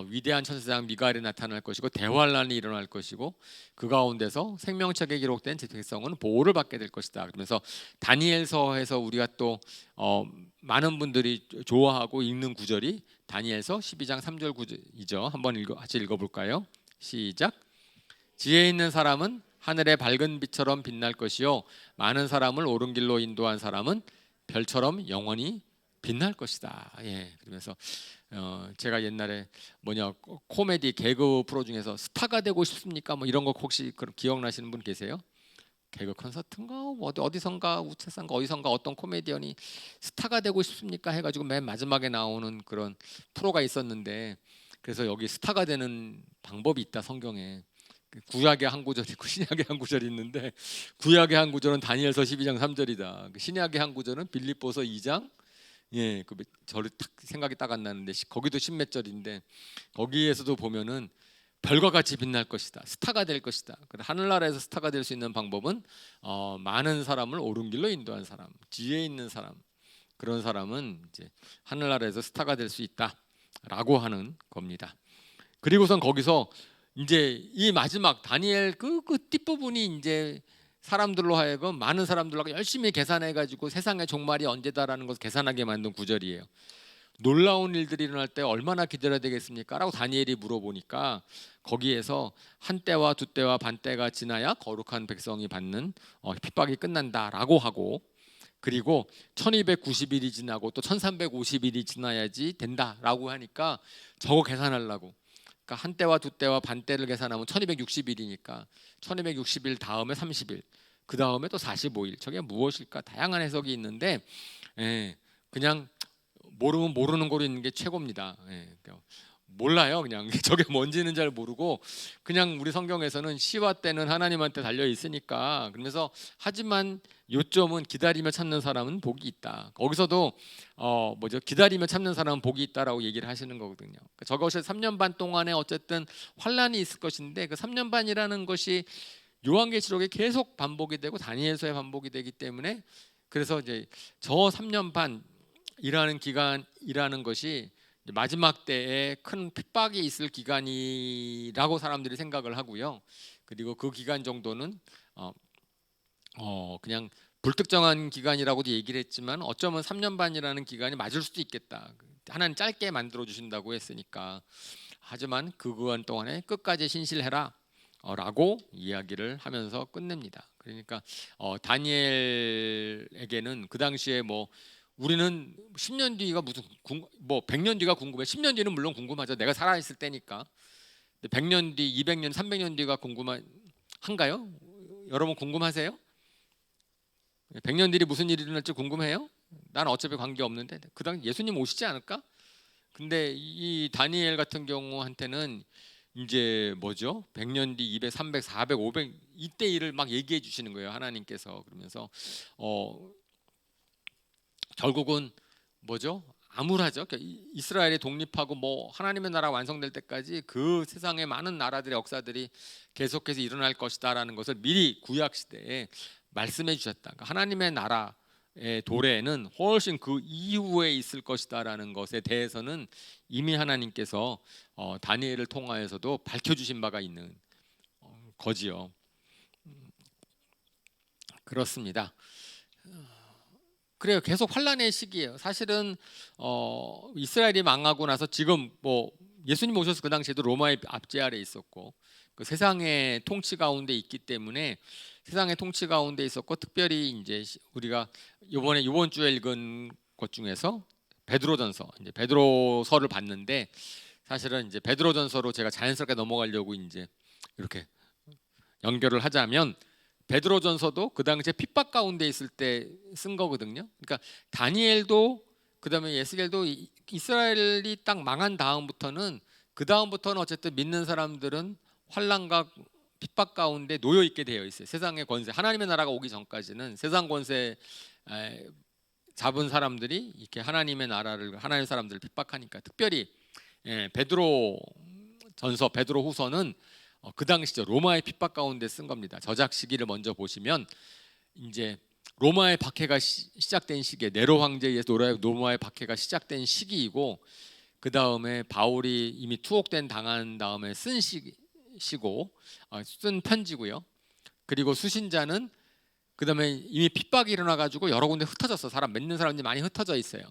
위대한 천사장 미가엘이 나타날 것이고 대환란이 일어날 것이고 그 가운데서 생명책에 기록된 제 백성은 보호를 받게 될 것이다. 그러면서 다니엘서에서 우리가 또 많은 분들이 좋아하고 읽는 구절이 다니엘서 12장 3절 구절이죠. 한번 같이 읽어볼까요? 시작. 지혜 있는 사람은 하늘의 밝은 빛처럼 빛날 것이요 많은 사람을 옳은 길로 인도한 사람은 별처럼 영원히 빛날 것이다. 예, 그러면서 제가 옛날에 코미디 개그 프로 중에서 스타가 되고 싶습니까? 뭐 이런 거 혹시 기억나시는 분 계세요? 개그 콘서트인가 어디선가 우체상가 어디선가 어떤 코미디언이 스타가 되고 싶습니까? 해가지고 맨 마지막에 나오는 그런 프로가 있었는데, 그래서 여기 스타가 되는 방법이 있다 성경에. 구약의 한 구절이 있고 신약의 한 구절이 있는데, 구약의 한 구절은 다니엘서 12장 3절이다. 신약의 한 구절은 빌립보서 2장, 예, 저를 딱 생각이 딱 안 나는데 거기도 십몇 절인데, 거기에서도 보면은 별과 같이 빛날 것이다, 스타가 될 것이다. 하늘나라에서 스타가 될 수 있는 방법은 많은 사람을 옳은 길로 인도한 사람, 지혜 있는 사람, 그런 사람은 이제 하늘나라에서 스타가 될 수 있다라고 하는 겁니다. 그리고선 거기서 이제 이 마지막 다니엘 그 뒷부분이 이제 사람들로 하여금 많은 사람들로 열심히 계산해 가지고 세상의 종말이 언제다라는 것을 계산하게 만든 구절이에요. 놀라운 일들이 일어날 때 얼마나 기다려야 되겠습니까? 라고 다니엘이 물어보니까 거기에서 한 때와 두 때와 반 때가 지나야 거룩한 백성이 받는 핍박이 끝난다라고 하고, 그리고 1290일이 지나고 또 1350일이 지나야지 된다라고 하니까 저거 계산하려고, 그러니까 한 때와 두 때와 반 때를 계산하면 1260일이니까 1260일 다음에 30일, 그 다음에 또 45일, 저게 무엇일까? 다양한 해석이 있는데, 그냥 모르면 모르는 거로 있는 게 최고입니다. 몰라요. 그냥 저게 뭔지는 잘 모르고 그냥 우리 성경에서는 시와 때는 하나님한테 달려 있으니까, 그러면서 하지만 요점은 기다리며 참는 사람은 복이 있다. 거기서도 기다리며 참는 사람은 복이 있다라고 얘기를 하시는 거거든요. 저것이 3년 반 동안에 어쨌든 환란이 있을 것인데, 그 3년 반이라는 것이 요한계시록에 계속 반복이 되고 다니엘서에 반복이 되기 때문에, 그래서 이제 저 3년 반이라는 기간이라는 것이 마지막 때에 큰 핍박이 있을 기간이라고 사람들이 생각을 하고요. 그리고 그 기간 정도는 그냥 불특정한 기간이라고도 얘기를 했지만 어쩌면 3년 반이라는 기간이 맞을 수도 있겠다. 하나님 짧게 만들어 주신다고 했으니까. 하지만 그 기간 동안에 끝까지 신실해라 라고 이야기를 하면서 끝냅니다. 그러니까 다니엘에게는 그 당시에 우리는 10년 뒤가 무슨 100년 뒤가 궁금해. 10년 뒤는 물론 궁금하죠. 내가 살아있을 때니까. 100년 뒤, 200년, 300년 뒤가 궁금한가요? 여러분 궁금하세요? 100년 뒤에 무슨 일이 일어날지 궁금해요? 난 어차피 관계 없는데. 그다음 예수님 오시지 않을까? 근데 이 다니엘 같은 경우한테는 이제 100년 뒤, 200, 300, 400, 500 이때 일을 막 얘기해 주시는 거예요. 하나님께서. 그러면서 결국은 암울하죠. 이스라엘이 독립하고 하나님의 나라 완성될 때까지 그 세상의 많은 나라들의 역사들이 계속해서 일어날 것이다라는 것을 미리 구약 시대에 말씀해 주셨다. 그러니까 하나님의 나라의 도래는 훨씬 그 이후에 있을 것이다라는 것에 대해서는 이미 하나님께서 다니엘을 통하여서도 밝혀주신 바가 있는 거지요. 그렇습니다. 그래요. 계속 환란의 시기예요. 사실은 이스라엘이 망하고 나서 지금 예수님 오셔서 그 당시에도 로마의 압제 아래 있었고, 그 세상의 통치 가운데 있기 때문에 세상의 통치 가운데 있었고, 특별히 이제 우리가 이번 주에 읽은 것 중에서 베드로전서, 이제 베드로서를 봤는데, 사실은 이제 베드로전서로 제가 자연스럽게 넘어가려고 이제 이렇게 연결을 하자면, 베드로전서도 그 당시에 핍박 가운데 있을 때 쓴 거거든요. 그러니까 다니엘도 그다음에 예스겔도 이스라엘이 딱 망한 다음부터는 어쨌든 믿는 사람들은 환난과 핍박 가운데 놓여 있게 되어 있어요. 세상의 권세, 하나님의 나라가 오기 전까지는 세상 권세 잡은 사람들이 이렇게 하나님의 나라를, 하나님의 사람들을 핍박하니까, 특별히 베드로전서, 베드로후서는 그 당시죠. 로마의 핍박 가운데 쓴 겁니다. 저작 시기를 먼저 보시면 이제 로마의 박해가 시작된 시기에 네로 황제에 의해서 로마의 박해가 시작된 시기이고, 그 다음에 바울이 이미 투옥된 당한 다음에 쓴 시고 쓴 편지고요. 그리고 수신자는 그 다음에 이미 핍박이 일어나가지고 여러 군데 흩어졌어. 사람 믿는 사람들이 많이 흩어져 있어요.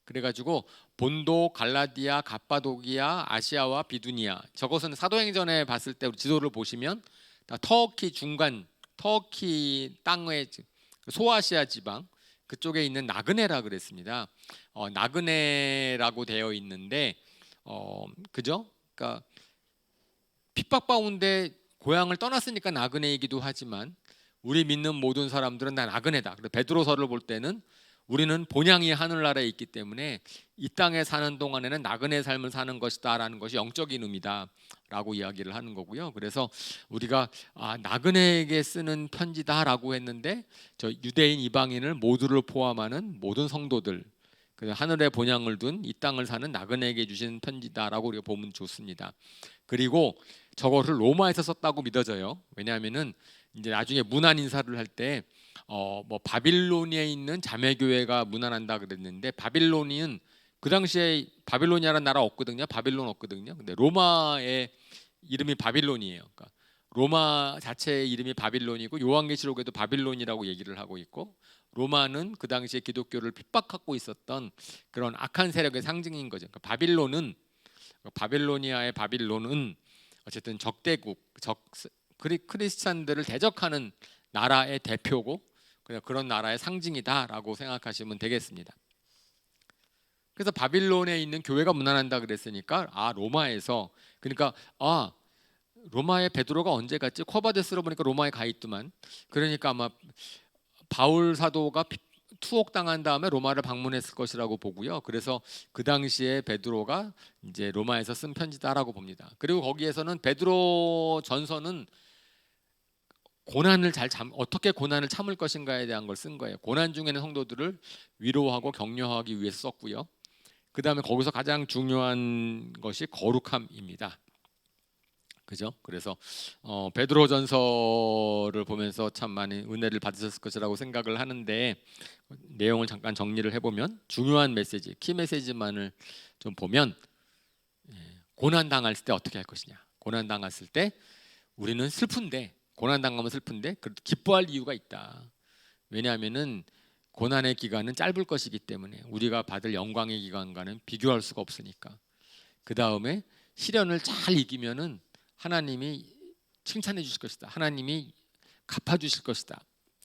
그래가지고 본도, 갈라디아, 갑바도기아, 아시아와 비두니아, 저것은 사도행전에 봤을 때 지도를 보시면 다 터키 중간, 터키 땅의 소아시아 지방 그쪽에 있는 나그네라 그랬습니다. 나그네라고 되어 있는데 그죠? 그러니까 핍박 가운데 고향을 떠났으니까 나그네이기도 하지만 우리 믿는 모든 사람들은 다 나그네다. 베드로서를 볼 때는 우리는 본향이 하늘나라에 있기 때문에 이 땅에 사는 동안에는 나그네 삶을 사는 것이다라는 것이 영적인 의미다라고 이야기를 하는 거고요. 그래서 우리가 나그네에게 쓰는 편지다라고 했는데 저 유대인 이방인을 모두를 포함하는 모든 성도들, 하늘의 본향을 둔 이 땅을 사는 나그네에게 주신 편지다라고 우리가 보면 좋습니다. 그리고 저거를 로마에서 썼다고 믿어져요. 왜냐하면은 이제 나중에 문안 인사를 할 때 뭐 바빌로니에 있는 자매교회가 문안한다 그랬는데, 바빌론은 그 당시에 바빌로니아라는 나라 없거든요. 바빌론 없거든요. 근데 로마의 이름이 바빌론이에요. 그러니까 로마 자체의 이름이 바빌론이고 요한계시록에도 바빌론이라고 얘기를 하고 있고, 로마는 그 당시에 기독교를 핍박하고 있었던 그런 악한 세력의 상징인 거죠. 그러니까 바빌로니아의 바빌론은 어쨌든 적대국, 크리스찬들을 대적하는 나라의 대표고 그런 나라의 상징이다라고 생각하시면 되겠습니다. 그래서 바빌론에 있는 교회가 문안한다 그랬으니까 로마에서, 그러니까 로마에 베드로가 언제 갔지? 쿼바데스로 보니까 로마에 가 있더만. 그러니까 아마 바울 사도가 투옥당한 다음에 로마를 방문했을 것이라고 보고요. 그래서 그 당시에 베드로가 이제 로마에서 쓴 편지다라고 봅니다. 그리고 거기에서는 베드로 전서는 어떻게 고난을 참을 것인가에 대한 걸 쓴 거예요. 고난 중에는 성도들을 위로하고 격려하기 위해서 썼고요. 그 다음에 거기서 가장 중요한 것이 거룩함입니다. 그죠? 그래서 베드로전서를 보면서 참 많이 은혜를 받으셨을 것이라고 생각을 하는데, 내용을 잠깐 정리를 해보면 중요한 메시지, 키 메시지만을 좀 보면, 고난 당할 때 어떻게 할 것이냐. 고난 당했을 때 우리는 슬픈데, 고난 당하면 슬픈데 그래도 기뻐할 이유가 있다. 왜냐하면은 고난의 기간은 짧을 것이기 때문에 우리가 받을 영광의 기간과는 비교할 수가 없으니까. 그 다음에 시련을 잘 이기면은 하나님이 칭찬해 주실 것이다. 하나님이 갚아 주실 것이다.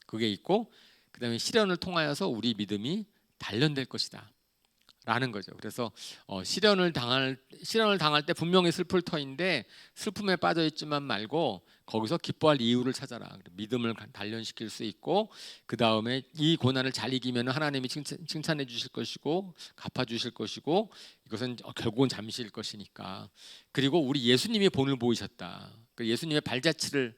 그게 있고, 그 다음에 시련을 통하여서 우리 믿음이 단련될 것이다 라는 거죠. 그래서 시련을 당할 때 분명히 슬플 터인데 슬픔에 빠져 있지만 말고 거기서 기뻐할 이유를 찾아라. 믿음을 단련시킬 수 있고, 그 다음에 이 고난을 잘 이기면 하나님이 칭찬해 주실 것이고 갚아 주실 것이고, 이것은 결국은 잠시일 것이니까. 그리고 우리 예수님이 본을 보이셨다. 예수님의 발자취를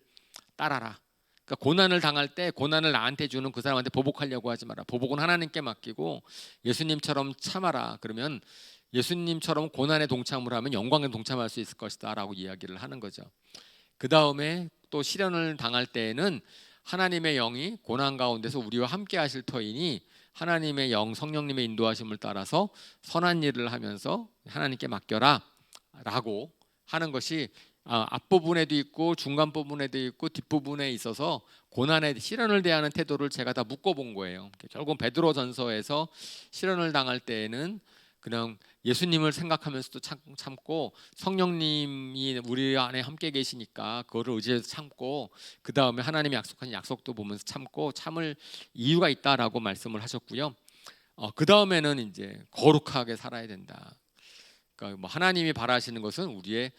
따라라. 그러니까 고난을 당할 때 고난을 나한테 주는 그 사람한테 보복하려고 하지 마라. 보복은 하나님께 맡기고 예수님처럼 참아라. 그러면 예수님처럼 고난에 동참을 하면 영광에 동참할 수 있을 것이다 라고 이야기를 하는 거죠. 그 다음에 또 시련을 당할 때에는 하나님의 영이 고난 가운데서 우리와 함께 하실 터이니 하나님의 영, 성령님의 인도하심을 따라서 선한 일을 하면서 하나님께 맡겨라 라고 하는 것이 앞부분에도 있고 중간 부분에도 있고 뒷부분에 있어서 고난의 시련을 대하는 태도를 제가 다 묶어본 거예요. 결국 베드로전서에서 시련을 당할 때에는 그냥 예수님을 생각하면서도 참고, 성령님이 우리 안에 함께 계시니까 그거를 의지해서 참고, 그 다음에 하나님이 약속한 약속도 보면서 참고, 참을 이유가 있다라고 말씀을 하셨고요. 그 다음에는 이제 거룩하게 살아야 된다. 그러니까 뭐 하나님이 바라시는 것은 우리의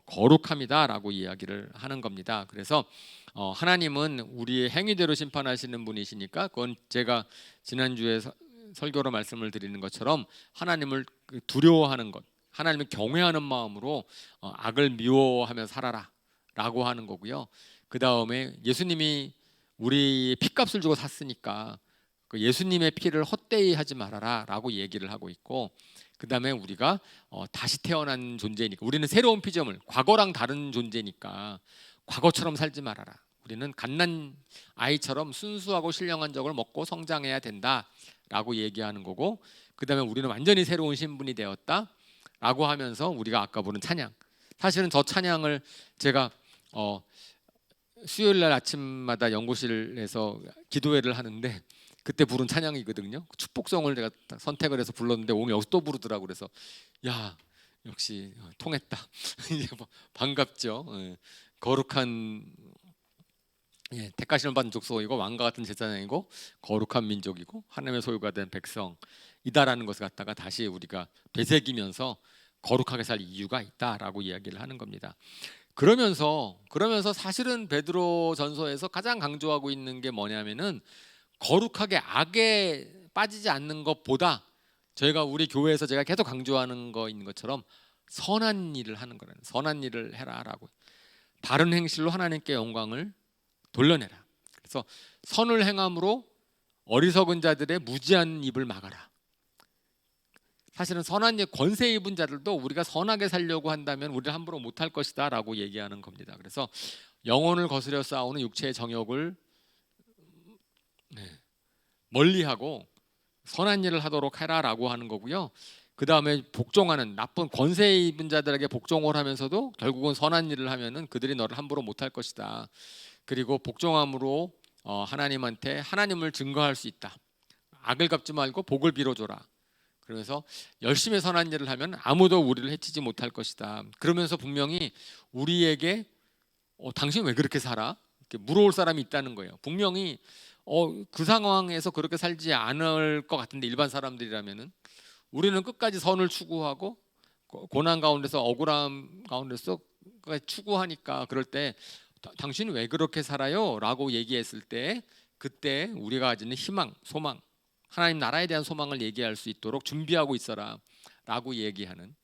거룩함이다라고 이야기를 하는 겁니다. 그래서 하나님은 우리의 행위대로 심판하시는 분이시니까, 그건 제가 지난주에 설교로 말씀을 드리는 것처럼 하나님을 두려워하는 것, 하나님을 경외하는 마음으로 악을 미워하며 살아라라고 하는 거고요. 그 다음에 예수님이 우리 핏값을 주고 샀으니까 그 예수님의 피를 헛되이 하지 말아라라고 얘기를 하고 있고, 그 다음에 우리가 다시 태어난 존재니까, 우리는 새로운 피조물, 과거랑 다른 존재니까 과거처럼 살지 말아라. 우리는 갓난 아이처럼 순수하고 신령한 적을 먹고 성장해야 된다라고 얘기하는 거고, 그 다음에 우리는 완전히 새로운 신분이 되었다라고 하면서 우리가 아까 부른 찬양, 사실은 저 찬양을 제가 수요일 날 아침마다 연구실에서 기도회를 하는데 그때 부른 찬양이거든요. 축복성을 제가 선택을 해서 불렀는데 오늘 여기서 또 부르더라고. 그래서 야, 역시 통했다. 이제 뭐 반갑죠. 거룩한, 택하심을 받은 족속이고 왕과 같은 제사장이고 거룩한 민족이고 하나님의 소유가 된 백성이다라는 것을 갖다가 다시 우리가 되새기면서 거룩하게 살 이유가 있다라고 이야기를 하는 겁니다. 그러면서 사실은 베드로 전서에서 가장 강조하고 있는 게 뭐냐면은 거룩하게 악에 빠지지 않는 것보다 저희가 우리 교회에서 제가 계속 강조하는 거 있는 것처럼 선한 일을 하는 거라는, 선한 일을 해라라고, 바른 행실로 하나님께 영광을 돌려내라. 그래서 선을 행함으로 어리석은 자들의 무지한 입을 막아라. 사실은 선한 일, 권세 입은 자들도 우리가 선하게 살려고 한다면 우리를 함부로 못할 것이다 라고 얘기하는 겁니다. 그래서 영혼을 거스려 싸우는 육체의 정욕을 멀리하고 선한 일을 하도록 해라라고 하는 거고요. 그 다음에 복종하는, 나쁜 권세 입은 자들에게 복종을 하면서도 결국은 선한 일을 하면은 그들이 너를 함부로 못할 것이다. 그리고 복종함으로 하나님한테 하나님을 증거할 수 있다. 악을 갚지 말고 복을 빌어줘라. 그러면서 열심히 선한 일을 하면 아무도 우리를 해치지 못할 것이다. 그러면서 분명히 우리에게 당신 왜 그렇게 살아? 이렇게 물어올 사람이 있다는 거예요. 분명히 그 상황에서 그렇게 살지 않을 것 같은데, 일반 사람들이라면은 우리는 끝까지 선을 추구하고 고난 가운데서 억울함 가운데서 추구하니까, 그럴 때 당신은 왜 그렇게 살아요? 라고 얘기했을 때 그때 우리가 가지는 희망, 소망, 하나님 나라에 대한 소망을 얘기할 수 있도록 준비하고 있어라 라고 얘기하는,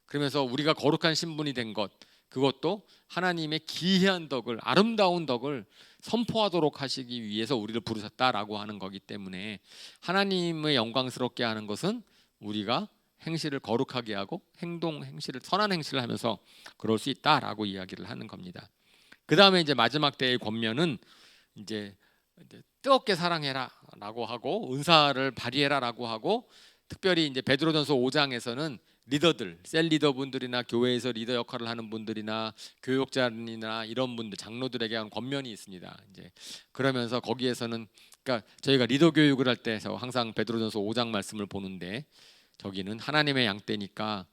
그러면서 우리가 거룩한 신분이 된 것, 그것도 하나님의 기이한 덕을, 아름다운 덕을 선포하도록 하시기 위해서 우리를 부르셨다라고 하는 거기 때문에 하나님의 영광스럽게 하는 것은 우리가 행실을 거룩하게 하고 행실을, 선한 행실을 하면서 그럴 수 있다라고 이야기를 하는 겁니다. 그 다음에 이제 마지막 때의 권면은 이제 뜨겁게 사랑해라라고 하고 은사를 발휘해라라고 하고, 특별히 이제 베드로전서 5장에서는 리더들, 셀 리더분들이나 교회에서 리더 역할을 하는 분들이나 교육자나 이런 분들, 장로들에게 한 권면이 있습니다. 이제 그러면서 거기에서는, 그러니까 저희가 리더 교육을 할 때 항상 베드로전서 5장 말씀을 보는데, 저기는 하나님의 양떼니까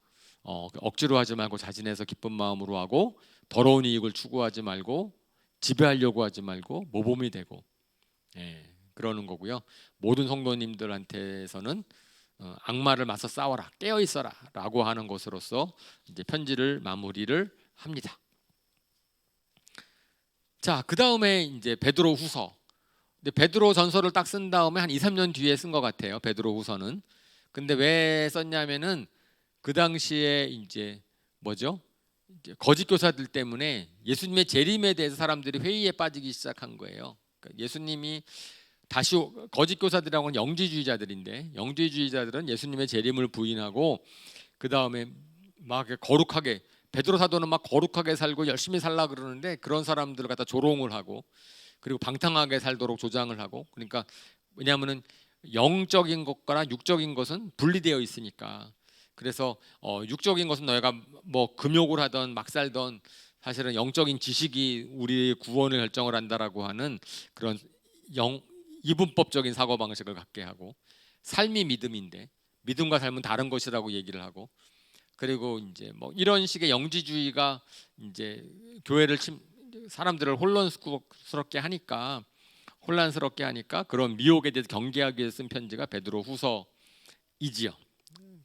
억지로 하지 말고 자진해서 기쁜 마음으로 하고, 더러운 이익을 추구하지 말고, 지배하려고 하지 말고 모범이 되고, 그러는 거고요. 모든 성도님들한테서는 악마를 맞서 싸워라, 깨어 있어라라고 하는 것으로서 이제 편지를 마무리를 합니다. 자, 그 다음에 이제 베드로 후서. 근데 베드로 전서를 딱 쓴 다음에 한 2, 3년 뒤에 쓴 것 같아요. 베드로 후서는. 근데 왜 썼냐면은 그 당시에 이제 뭐죠? 이제 거짓 교사들 때문에 예수님의 재림에 대해서 사람들이 회의에 빠지기 시작한 거예요. 그러니까 예수님이 다시, 거짓 교사들이라고는 영지주의자들인데, 영지주의자들은 예수님의 재림을 부인하고 그 다음에 막 거룩하게, 베드로 사도는 막 거룩하게 살고 열심히 살라 그러는데 그런 사람들을 갖다 조롱을 하고, 그리고 방탕하게 살도록 조장을 하고, 그러니까 왜냐하면은 영적인 것과 육적인 것은 분리되어 있으니까. 그래서 육적인 것은 너희가 뭐 금욕을 하던 막 살던, 사실은 영적인 지식이 우리의 구원을 결정을 한다라고 하는 그런 이분법적인 사고방식을 갖게 하고, 삶이 믿음인데 믿음과 삶은 다른 것이라고 얘기를 하고, 그리고 이제 뭐 이런 식의 영지주의가 이제 교회를 사람들을 혼란스럽게 하니까 그런 미혹에 대해서 경계하기 위해서 쓴 편지가 베드로 후서이지요.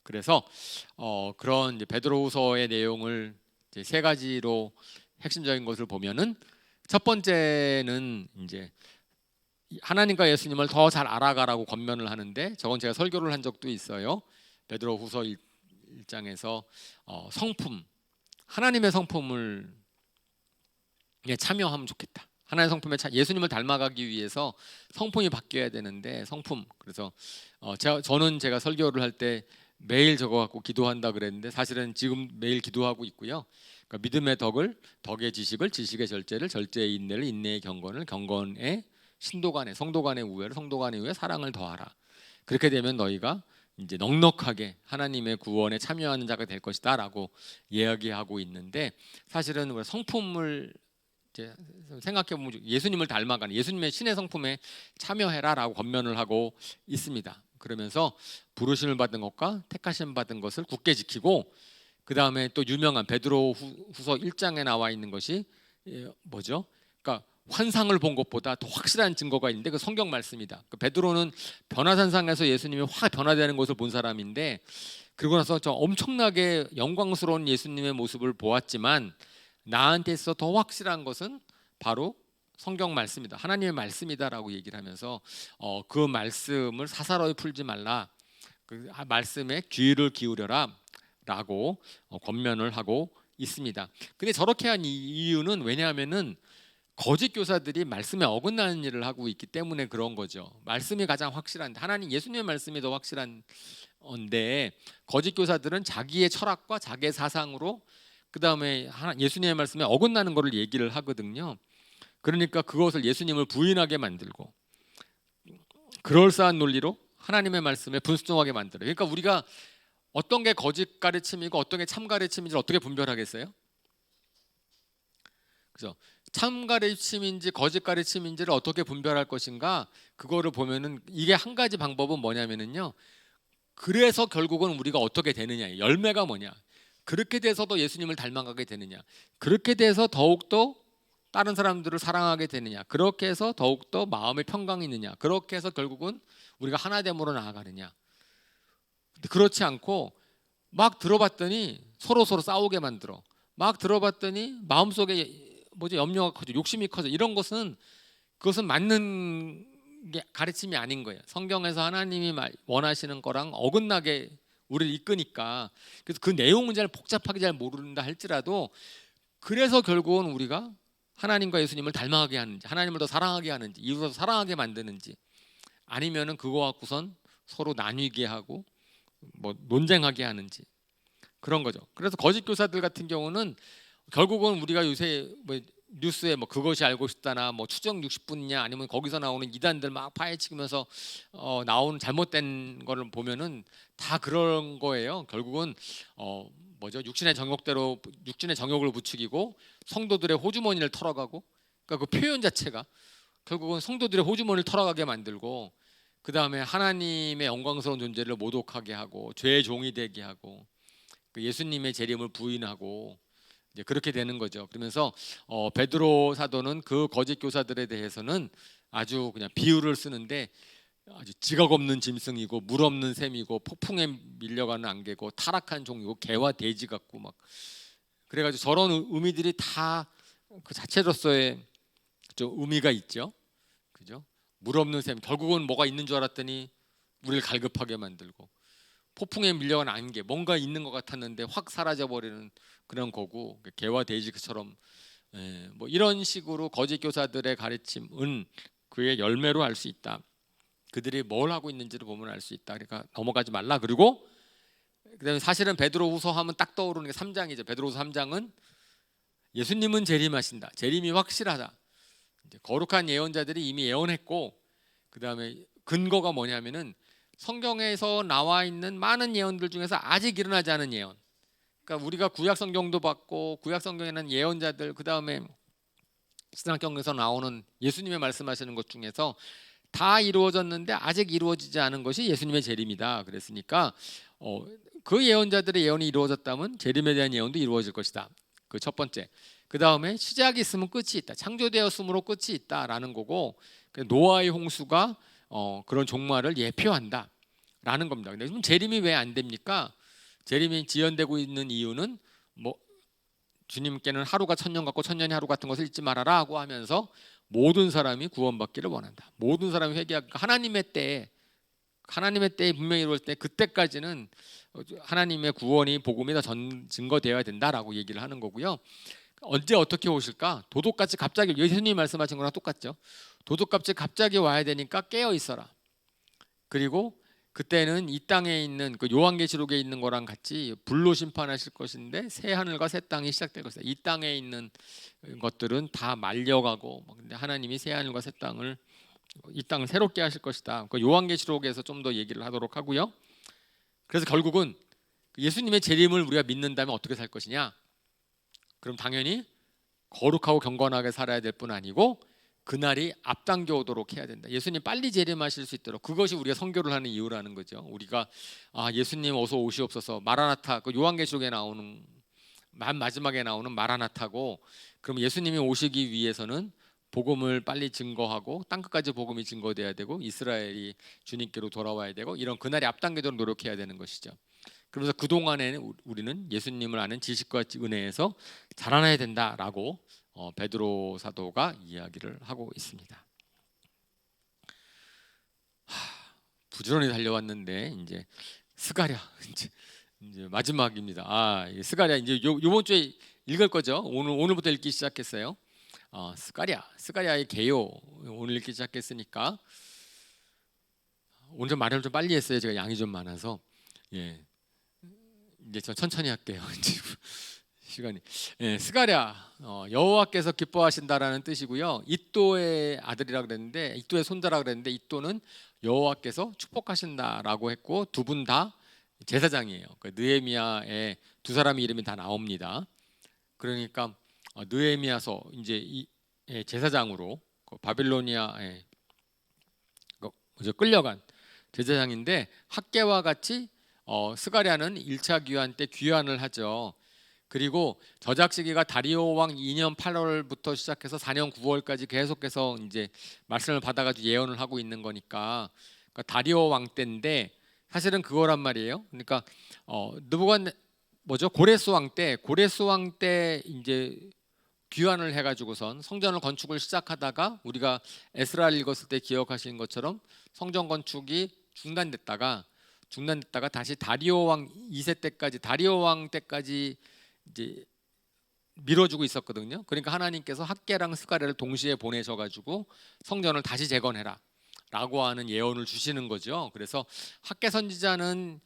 그래서 그런 이제 베드로 후서의 내용을 이제 세 가지로 핵심적인 것을 보면은, 첫 번째는 이제 하나님과 예수님을 더 잘 알아가라고 권면을 하는데, 저건 제가 설교를 한 적도 있어요. 베드로 후서 1장에서 성품, 하나님의 성품을 참여하면 좋겠다. 하나의 성품에 예수님을 닮아가기 위해서 성품이 바뀌어야 되는데 성품. 그래서 저는 제가 설교를 할 때 매일 저거 갖고 기도한다 그랬는데 사실은 지금 매일 기도하고 있고요. 그러니까 믿음의 덕의 지식을, 지식의 절제를, 절제의 인내를, 인내의 경건을, 경건의 신도 간의, 성도 간의 우애를, 성도 간의 우애 사랑을 더하라. 그렇게 되면 너희가 이제 넉넉하게 하나님의 구원에 참여하는 자가 될 것이다라고 이야기하고 있는데, 사실은 우리 성품을 이제 생각해 보면 예수님을 닮아가는, 예수님의 신의 성품에 참여해라라고 권면을 하고 있습니다. 그러면서 부르심을 받은 것과 택하심 받은 것을 굳게 지키고, 그 다음에 또 유명한 베드로 후서 1장에 나와 있는 것이 뭐죠? 그러니까 환상을 본 것보다 더 확실한 증거가 있는데 그 성경 말씀이다. 베드로는 변화산상에서 예수님이 확 변화되는 것을 본 사람인데, 그러고 나서 저 엄청나게 영광스러운 예수님의 모습을 보았지만 나한테 있어 더 확실한 것은 바로 성경 말씀이다, 하나님의 말씀이다라고 얘기를 하면서 그 말씀을 사사로이 풀지 말라, 그 말씀에 귀를 기울여라 라고 권면을 하고 있습니다. 근데 저렇게 한 이유는 왜냐하면은 거짓 교사들이 말씀에 어긋나는 일을 하고 있기 때문에 그런 거죠. 말씀이 가장 확실한데, 하나님 예수님의 말씀이 더 확실한데, 거짓 교사들은 자기의 철학과 자기의 사상으로 그 다음에 예수님의 말씀에 어긋나는 것을 얘기를 하거든요. 그러니까 그것을 예수님을 부인하게 만들고 그럴싸한 논리로 하나님의 말씀에 불순종하게 만들어요. 그러니까 우리가 어떤 게 거짓 가르침이고 어떤 게 참 가르침인지를 어떻게 분별하겠어요? 그죠? 참 가르침인지 거짓 가르침인지를 어떻게 분별할 것인가? 그거를 보면은 이게 한 가지 방법은 뭐냐면은요. 그래서 결국은 우리가 어떻게 되느냐? 열매가 뭐냐? 그렇게 돼서도 예수님을 닮아가게 되느냐? 그렇게 돼서 더욱더 다른 사람들을 사랑하게 되느냐? 그렇게 해서 더욱더 마음의 평강이 있느냐? 그렇게 해서 결국은 우리가 하나됨으로 나아가느냐? 그렇지 않고 막 들어봤더니 서로 싸우게 만들어. 막 들어봤더니 마음속에 염려가 커져, 욕심이 커져. 이런 것은 그것은 맞는 게 가르침이 아닌 거예요. 성경에서 하나님이 원하시는 거랑 어긋나게 우리를 이끄니까. 그래서 그 내용은 잘 복잡하게 잘 모른다 할지라도, 그래서 결국은 우리가 하나님과 예수님을 닮아가게 하는지, 하나님을 더 사랑하게 하는지, 이웃을 사랑하게 만드는지, 아니면은 그거 갖고선 서로 나뉘게 하고 논쟁하게 하는지, 그런 거죠. 그래서 거짓 교사들 같은 경우는 결국은 우리가 요새 뉴스에 그것이 알고 싶다나 추정 60분이냐 아니면 거기서 나오는 이단들 막 파헤치면서 나오는 잘못된 거를 보면은 다 그런 거예요. 결국은 육신의 정욕대로 육신의 정욕을 부추기고 성도들의 호주머니를 털어가고, 그러니까 그 표현 자체가 결국은 성도들의 호주머니를 털어가게 만들고, 그 다음에 하나님의 영광스러운 존재를 모독하게 하고 죄의 종이 되게 하고 예수님의 재림을 부인하고 이제 그렇게 되는 거죠. 그러면서 베드로 사도는 그 거짓 교사들에 대해서는 아주 그냥 비유를 쓰는데, 아주 지각 없는 짐승이고 물 없는 샘이고 폭풍에 밀려가는 안개고 타락한 종이고 개와 돼지 같고 막 그래가지고 저런 의미들이 다 그 자체로서의 좀 의미가 있죠. 그죠? 물 없는 샘, 결국은 뭐가 있는 줄 알았더니 우리를 갈급하게 만들고, 폭풍에 밀려간 안개, 뭔가 있는 것 같았는데 확 사라져버리는 그런 거고, 개와 돼지처럼 이런 식으로 거짓 교사들의 가르침은 그의 열매로 알 수 있다. 그들이 뭘 하고 있는지를 보면 알 수 있다. 그러니까 넘어가지 말라. 그리고 그다음에 사실은 베드로후서 하면 딱 떠오르는 게 3장이죠. 베드로후서 3장은 예수님은 재림하신다. 재림이 확실하다. 이제 거룩한 예언자들이 이미 예언했고, 그다음에 근거가 뭐냐면은 성경에서 나와 있는 많은 예언들 중에서 아직 일어나지 않은 예언. 그러니까 우리가 구약 성경도 봤고 구약 성경에는 예언자들, 그다음에 신약성경에서 나오는 예수님의 말씀하시는 것 중에서 다 이루어졌는데 아직 이루어지지 않은 것이 예수님의 재림이다. 그랬으니까 그 예언자들의 예언이 이루어졌다면 재림에 대한 예언도 이루어질 것이다. 그 첫 번째. 그 다음에 시작이 있으면 끝이 있다. 창조되었으므로 끝이 있다라는 거고, 노아의 홍수가 그런 종말을 예표한다라는 겁니다. 근데 지금 재림이 왜 안 됩니까? 재림이 지연되고 있는 이유는 주님께는 하루가 천년 같고 천년이 하루 같은 것을 잊지 말아라 하고 하면서 모든 사람이 구원받기를 원한다. 모든 사람이 회개하고 하나님의 때에 분명히 이루어질 때, 그때까지는 하나님의 구원이 복음이 다 증거되어야 된다라고 얘기를 하는 거고요. 언제 어떻게 오실까? 도둑같이 갑자기, 예수님이 말씀하신 거랑 똑같죠. 도둑같이 갑자기 와야 되니까 깨어 있어라. 그리고 그때는 이 땅에 있는 그 요한계시록에 있는 거랑 같이 불로 심판하실 것인데 새 하늘과 새 땅이 시작될 것이다. 이 땅에 있는 것들은 다 말려가고, 근데 하나님이 새 하늘과 새 땅을, 이 땅을 새롭게 하실 것이다. 그 요한계시록에서 좀 더 얘기를 하도록 하고요. 그래서 결국은 예수님의 재림을 우리가 믿는다면 어떻게 살 것이냐? 그럼 당연히 거룩하고 경건하게 살아야 될 뿐 아니고 그날이 앞당겨 오도록 해야 된다. 예수님 빨리 재림하실 수 있도록, 그것이 우리가 선교를 하는 이유라는 거죠. 우리가 예수님 어서 오시옵소서, 마라나타, 그 요한계시록에 나오는 맨 마지막에 나오는 마라나타고, 그럼 예수님이 오시기 위해서는 복음을 빨리 증거하고 땅끝까지 복음이 증거돼야 되고 이스라엘이 주님께로 돌아와야 되고, 이런 그날이 앞당기도록 노력해야 되는 것이죠. 그래서 그동안에는 우리는 예수님을 아는 지식과 은혜에서 자라나야 된다라고 베드로 사도가 이야기를 하고 있습니다. 부지런히 달려왔는데 이제 스가랴 이제 마지막입니다. 스가랴 이제 요번 주에 읽을 거죠. 오늘부터 읽기 시작했어요. 스가랴의 개요 오늘 읽기 시작했으니까 오늘 좀 말을 좀 빨리 했어요. 제가 양이 좀 많아서 이제 저 천천히 할게요. 시간이. 스가랴, 여호와께서 기뻐하신다라는 뜻이고요. 이또의 아들이라 그랬는데, 이또의 손자라 그랬는데, 이또는 여호와께서 축복하신다라고 했고, 두 분 다 제사장이에요. 느헤미야의 두 사람의 이름이 다 나옵니다. 그러니까 느헤미야서 이제 제사장으로 바빌로니아에 끌려간 제사장인데, 학개와 같이 스가랴는 1차 귀환 때 귀환을 하죠. 그리고 저작 시기가 다리오 왕 2년 8월부터 시작해서 4년 9월까지 계속해서 이제 말씀을 받아가지고 예언을 하고 있는 거니까, 다리오 왕 때인데 사실은 그거란 말이에요. 그러니까 고레스 왕 때 이제 귀환을 해가지고선 성전을 건축을 시작하다가 우리가 에스라를 읽었을 때 기억하시는 것처럼 성전 건축이 중단됐다가 다시 다리오 왕 2세 때까지, 다리오 왕 때까지 이제 밀어주고 있었거든요. 그러니까 하나님께서 학개랑 스가랴를 동시에 보내셔가지고 성전을 다시 재건해라라고 하는 예언을 주시는 거죠. 그래서 학개 선지자는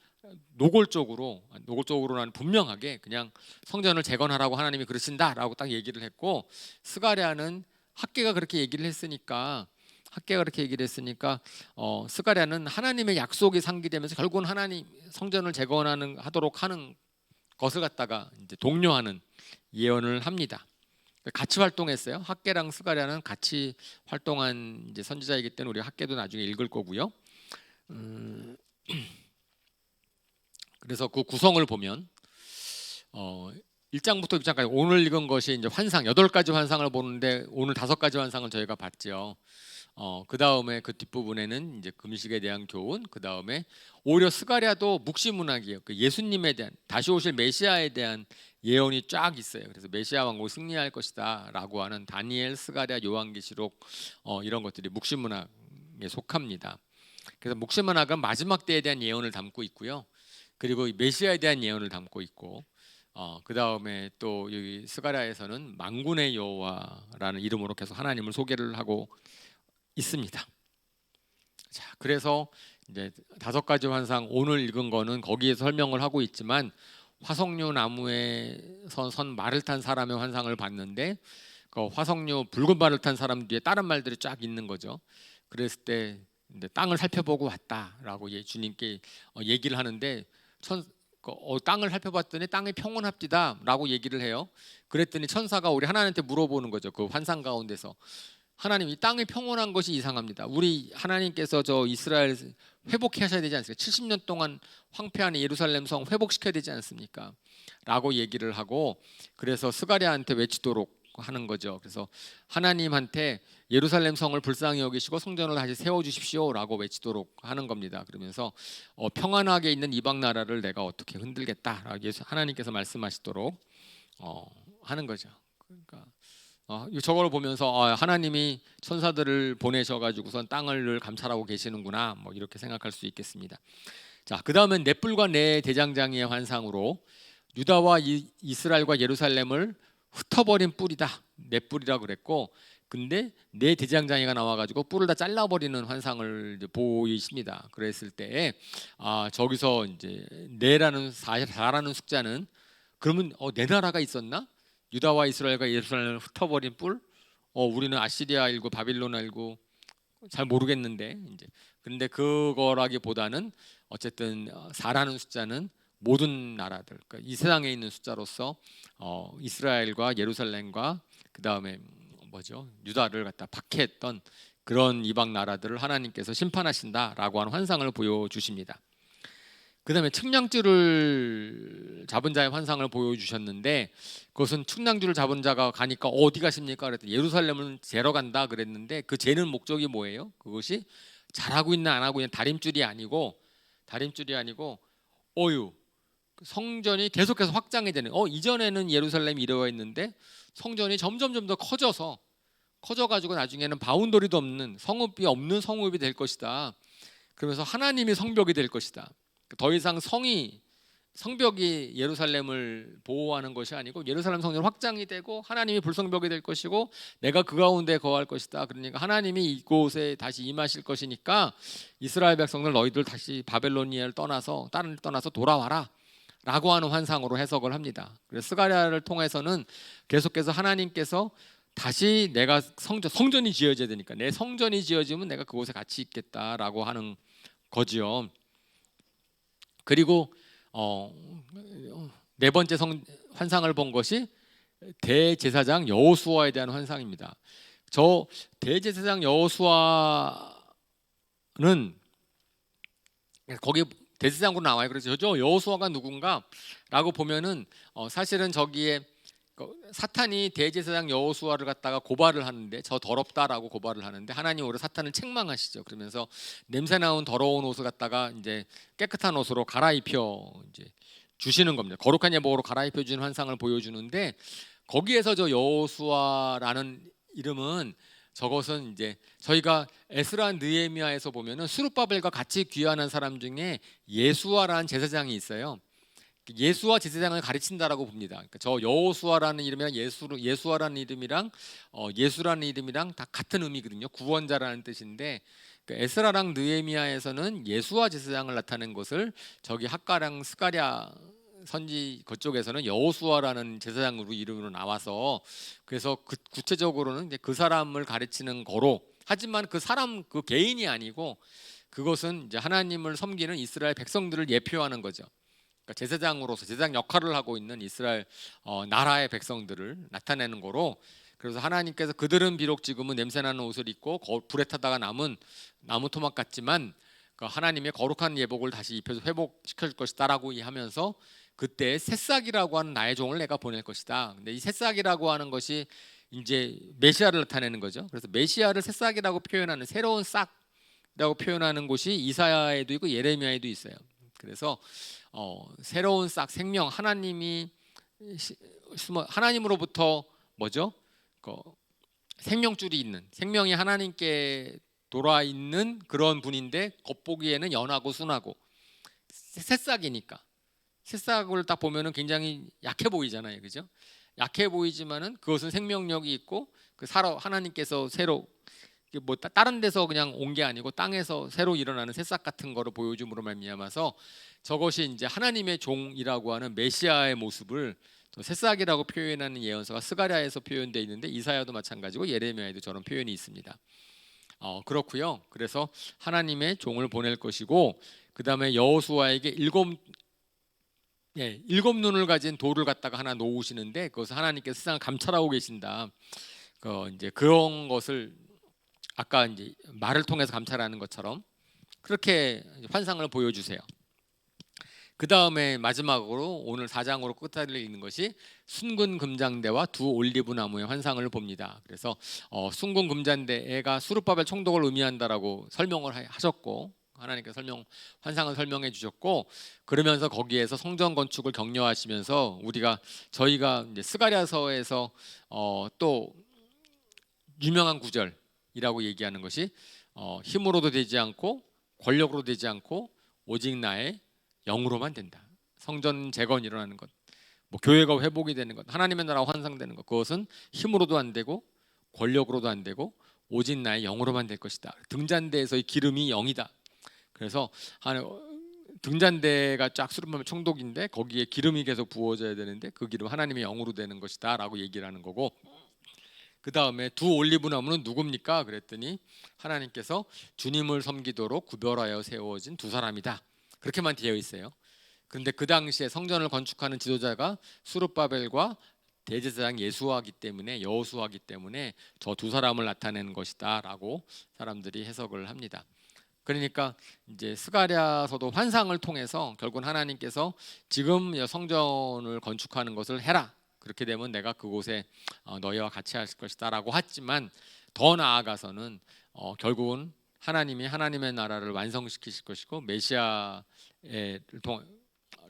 노골적으로는 분명하게 그냥 성전을 재건하라고 하나님이 그러신다라고 딱 얘기를 했고, 스가랴는 학개가 그렇게 얘기를 했으니까 스가랴는 하나님의 약속이 상기되면서 결국은 하나님 성전을 재건하도록 하는 것을 갖다가 이제 독려하는 예언을 합니다. 같이 활동했어요. 학개랑 스가랴는 같이 활동한 이제 선지자이기 때문에 우리 학개도 나중에 읽을 거고요. 그래서 그 구성을 보면 1장부터 6장까지 오늘 읽은 것이 이제 환상 8가지 환상을 보는데, 오늘 5가지 환상을 저희가 봤죠. 그 다음에 그 뒷부분에는 이제 금식에 대한 교훈, 그 다음에 오히려 스가랴도 묵시문학이에요. 그 예수님에 대한, 다시 오실 메시아에 대한 예언이 쫙 있어요. 그래서 메시아 왕국이 승리할 것이다라고 하는 다니엘, 스가랴, 요한계시록 이런 것들이 묵시문학에 속합니다. 그래서 묵시문학은 마지막 때에 대한 예언을 담고 있고요. 그리고 메시아에 대한 예언을 담고 있고, 그 다음에 또 여기 스가랴에서는 만군의 여호와라는 이름으로 계속 하나님을 소개를 하고 있습니다. 자, 그래서 이제 5가지 환상 오늘 읽은 거는 거기에서 설명을 하고 있지만, 화석류 나무에 선 말을 탄 사람의 환상을 봤는데, 그 화석류 붉은 말을 탄 사람 뒤에 다른 말들이 쫙 있는 거죠. 그랬을 때 땅을 살펴보고 왔다라고 주님께 얘기를 하는데, 땅을 살펴봤더니 땅이 평온합디다라고 얘기를 해요. 그랬더니 천사가 우리 하나님한테 물어보는 거죠. 그 환상 가운데서, 하나님, 이 땅이 평온한 것이 이상합니다. 우리 하나님께서 저 이스라엘 회복하셔야 되지 않습니까? 70년 동안 황폐한 예루살렘 성 회복시켜야 되지 않습니까? 라고 얘기를 하고, 그래서 스가랴한테 외치도록 하는 거죠. 그래서 하나님한테 예루살렘 성을 불쌍히 여기시고 성전을 다시 세워주십시오라고 외치도록 하는 겁니다. 그러면서 평안하게 있는 이방 나라를 내가 어떻게 흔들겠다라고 하나님께서 말씀하시도록 하는 거죠. 그러니까 저걸 보면서 하나님이 천사들을 보내셔가지고선 땅을 감찰하고 계시는구나, 뭐 이렇게 생각할 수 있겠습니다. 자, 그 다음은 넷불과 네 대장장이의 환상으로 유다와 이스라엘과 예루살렘을 흩어버린 뿔이다, 내 뿔이라 그랬고, 근데 내 대장장이가 나와가지고 뿔을 다 잘라버리는 환상을 이제 보이십니다. 그랬을 때 저기서 이제 내라는 4라는 숫자는 그러면 내 나라가 있었나? 유다와 이스라엘과 예루살렘을 흩어버린 뿔? 우리는 아시리아 알고 바빌론 알고 잘 모르겠는데 이제 근데 그거라기보다는 어쨌든 4라는 숫자는 모든 나라들, 그러니까 이 세상에 있는 숫자로서 이스라엘과 예루살렘과 그 다음에 뭐죠, 유다를 갖다 박해했던 그런 이방 나라들을 하나님께서 심판하신다라고 하는 환상을 보여주십니다. 그 다음에 측량줄을 잡은 자의 환상을 보여주셨는데, 그것은 측량줄을 잡은 자가 가니까 어디 가십니까? 그랬더니 예루살렘을 재러 간다 그랬는데, 그 재는 목적이 뭐예요? 그것이 잘하고 있나 안 하고 있는 다림줄이 아니고 어유 성전이 계속해서 확장이 되는, 이전에는 예루살렘이 이루어있는데 성전이 점점 더 커져가지고 나중에는 바운더리도 없는, 성읍이 없는 성읍이 될 것이다. 그러면서 하나님이 성벽이 될 것이다. 더 이상 성벽이 예루살렘을 보호하는 것이 아니고 예루살렘 성전 확장이 되고 하나님이 불성벽이 될 것이고 내가 그 가운데 거할 것이다. 그러니까 하나님이 이곳에 다시 임하실 것이니까 이스라엘 백성들 너희들 다시 바벨로니아를 떠나서 다른 데 떠나서 돌아와라 라고 하는 환상으로 해석을 합니다. 그래서 스가랴를 통해서는 계속해서 하나님께서 다시 내가 성전이 지어져야 되니까 내 성전이 지어지면 내가 그곳에 같이 있겠다라고 하는 거지요. 그리고 네 번째 환상을 본 것이 대제사장 여호수아에 대한 환상입니다. 저 대제사장 여호수아는 거기 대제사장으로 나와요. 그래서 저 여호수아가 누군가라고 보면은 사실은 저기에 사탄이 대제사장 여호수아를 갖다가 고발을 하는데 저 더럽다라고 고발을 하는데 하나님 오히려 사탄을 책망하시죠. 그러면서 냄새 나온 더러운 옷을 갖다가 이제 깨끗한 옷으로 갈아입혀 이제 주시는 겁니다. 거룩한 예복으로 갈아입혀 주는 환상을 보여주는데, 거기에서 저 여호수아라는 이름은 저것은 이제 저희가 에스라 느헤미야에서 보면은 스룹바벨과 같이 귀환한 사람 중에 예수아라는 제사장이 있어요. 예수와 제사장을 가르친다라고 봅니다. 그러니까 저 여호수아라는 이름이랑 예수아라는 이름이랑 예수라는 이름이랑 다 같은 의미거든요. 구원자라는 뜻인데, 그러니까 에스라랑 느헤미야에서는 예수와 제사장을 나타낸 것을 저기 학가랑 스가랴 선지 그쪽에서는 여호수아라는 제사장으로 이름으로 나와서, 그래서 구체적으로는 이제 그 사람을 가르치는 거로, 하지만 그 사람 그 개인이 아니고 그것은 이제 하나님을 섬기는 이스라엘 백성들을 예표하는 거죠. 제사장으로서 제사장 역할을 하고 있는 이스라엘 나라의 백성들을 나타내는 거로, 그래서 하나님께서 그들은 비록 지금은 냄새나는 옷을 입고 불에 타다가 남은 나무 토막 같지만 하나님의 거룩한 예복을 다시 입혀서 회복시킬 것이다라고 하면서 그때 새싹이라고 하는 나의 종을 내가 보낼 것이다. 근데 이 새싹이라고 하는 것이 이제 메시아를 나타내는 거죠. 그래서 메시아를 새싹이라고 표현하는, 새로운 싹이라고 표현하는 곳이 이사야에도 있고 예레미야에도 있어요. 그래서 새로운 싹, 생명, 하나님으로부터 뭐죠? 생명줄이 있는, 생명이 하나님께 돌아 있는 그런 분인데 겉보기에는 연하고 순하고 새싹이니까, 새싹을 딱 보면은 굉장히 약해 보이잖아요, 그죠? 약해 보이지만은 그것은 생명력이 있고 하나님께서 새로 뭐 다른 데서 그냥 온 게 아니고 땅에서 새로 일어나는 새싹 같은 거를 보여줌으로 말미암아서 저것이 이제 하나님의 종이라고 하는 메시아의 모습을 새싹이라고 표현하는 예언서가 스가랴에서 표현되어 있는데 이사야도 마찬가지고 예레미야에도 저런 표현이 있습니다. 그렇고요. 그래서 하나님의 종을 보낼 것이고, 그 다음에 여호수아에게 일곱 눈을 가진 돌을 갖다가 하나 놓으시는데 그것은 하나님께서 세상을 감찰하고 계신다. 이제 그런 것을 아까 이제 말을 통해서 감찰하는 것처럼 그렇게 환상을 보여주세요. 그 다음에 마지막으로 오늘 4장으로 끝을 읽는 것이 순금 금장대와 두 올리브 나무의 환상을 봅니다. 그래서 순금 금장대가 수르바벨 총독을 의미한다라고 설명을 하셨고, 하나님께서 환상을 설명해 주셨고, 그러면서 거기에서 성전 건축을 격려하시면서 저희가 이제 스가랴서에서 또 유명한 구절이라고 얘기하는 것이 힘으로도 되지 않고 권력으로 되지 않고 오직 나의 영으로만 된다. 성전 재건 일어나는 것 뭐 교회가 회복이 되는 것, 하나님의 나라가 환상되는 것, 그것은 힘으로도 안 되고 권력으로도 안 되고 오직 나의 영으로만 될 것이다. 등잔대에서의 기름이 영이다. 그래서 등잔대가 쫙 수르면 총독인데 거기에 기름이 계속 부어져야 되는데 그 기름 하나님의 영으로 되는 것이다 라고 얘기를 하는 거고, 그 다음에 두 올리브나무는 누굽니까? 그랬더니 하나님께서 주님을 섬기도록 구별하여 세워진 두 사람이다, 그렇게만 되어 있어요. 그런데 그 당시에 성전을 건축하는 지도자가 수룹바벨과 대제사장 예수아기 때문에, 여호수아기 때문에 저 두 사람을 나타내는 것이다 라고 사람들이 해석을 합니다. 그러니까 이제 스가랴서도 환상을 통해서 결국은 하나님께서 지금 성전을 건축하는 것을 해라, 그렇게 되면 내가 그곳에 너희와 같이 할 것이다 라고 했지만, 더 나아가서는 결국은 하나님이 하나님의 나라를 완성시키실 것이고 메시아를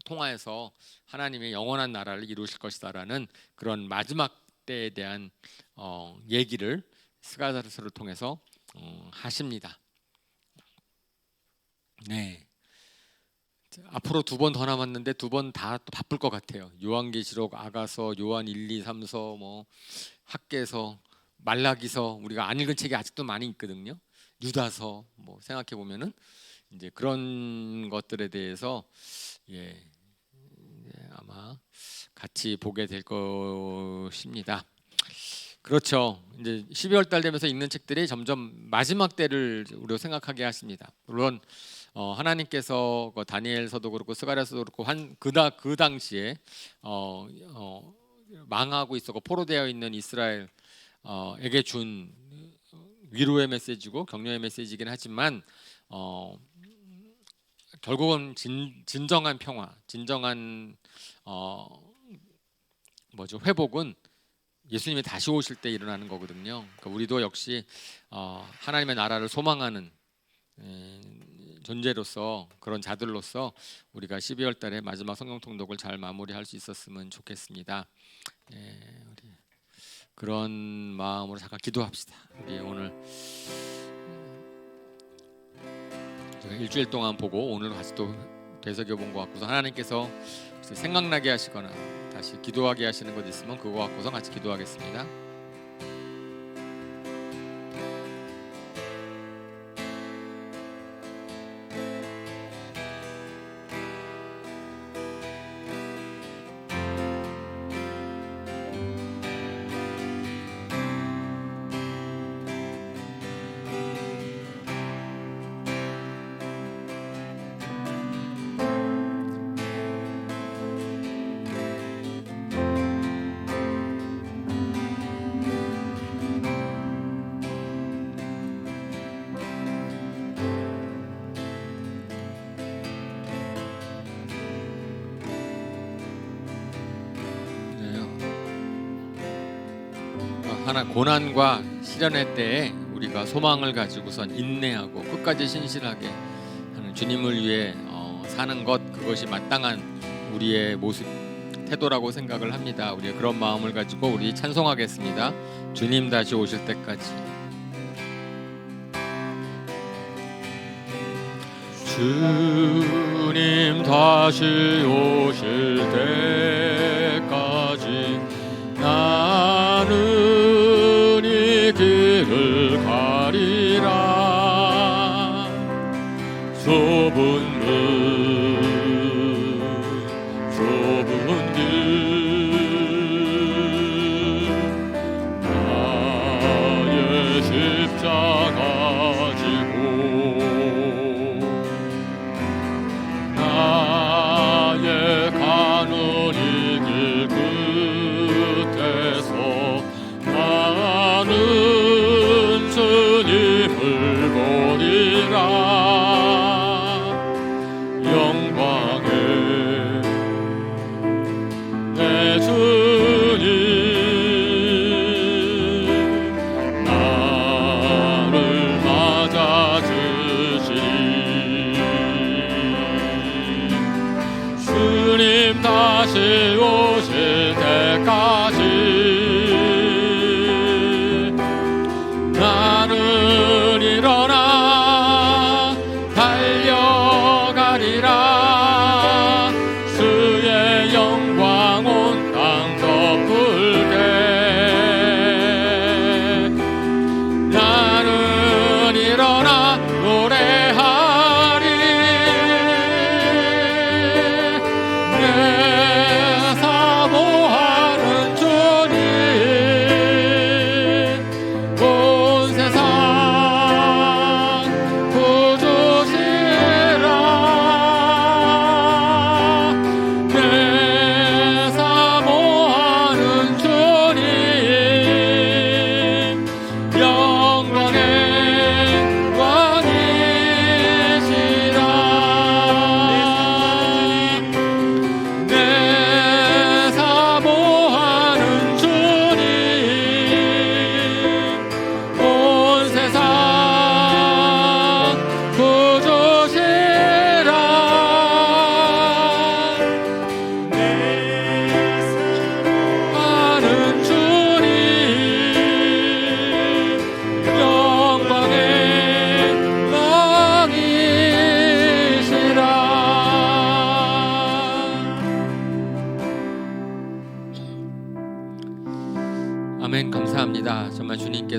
통하여서 하나님의 영원한 나라를 이루실 것이다라는 그런 마지막 때에 대한 얘기를 스가랴서를 통해서 하십니다. 네. 앞으로 두 번 더 남았는데 두 번 다 또 바쁠 것 같아요. 요한계시록, 아가서, 요한 1, 2, 3서, 뭐 학개서, 말라기서, 우리가 안 읽은 책이 아직도 많이 있거든요. 유다서, 뭐 생각해 보면은 이제 그런 것들에 대해서 아마 같이 보게 될 것입니다. 그렇죠. 이제 12월 달 되면서 읽는 책들이 점점 마지막 때를 우리가 생각하게 하십니다. 물론 하나님께서 다니엘서도 그렇고 스가랴서도 그렇고 그 당시에 망하고 있었고 포로되어 있는 이스라엘에게 준 위로의 메시지고 격려의 메시지이긴 하지만 결국은 진정한 평화, 진정한 회복은 예수님이 다시 오실 때 일어나는 거거든요. 그러니까 우리도 역시 하나님의 나라를 소망하는 존재로서, 그런 자들로서 우리가 12월 달에 마지막 성경 통독을 잘 마무리할 수 있었으면 좋겠습니다. 우리 그런 마음으로 잠깐 기도합시다. 우리 오늘 제가 일주일 동안 보고 오늘 다시 또 되새겨 본 것 같고서 하나님께서 생각나게 하시거나 다시 기도하게 하시는 것 있으면 그거 갖고서 같이 기도하겠습니다. 하나 고난과 시련의 때에 우리가 소망을 가지고선 인내하고 끝까지 신실하게 하는 주님을 위해 사는 것, 그것이 마땅한 우리의 모습, 태도라고 생각을 합니다. 우리 그런 마음을 가지고 우리 찬송하겠습니다. 주님 다시 오실 때까지. 주님 다시 오실 때까지 나는 길을 가리라. 좁은 길 나의 십자가 지고 나의 가는 이 길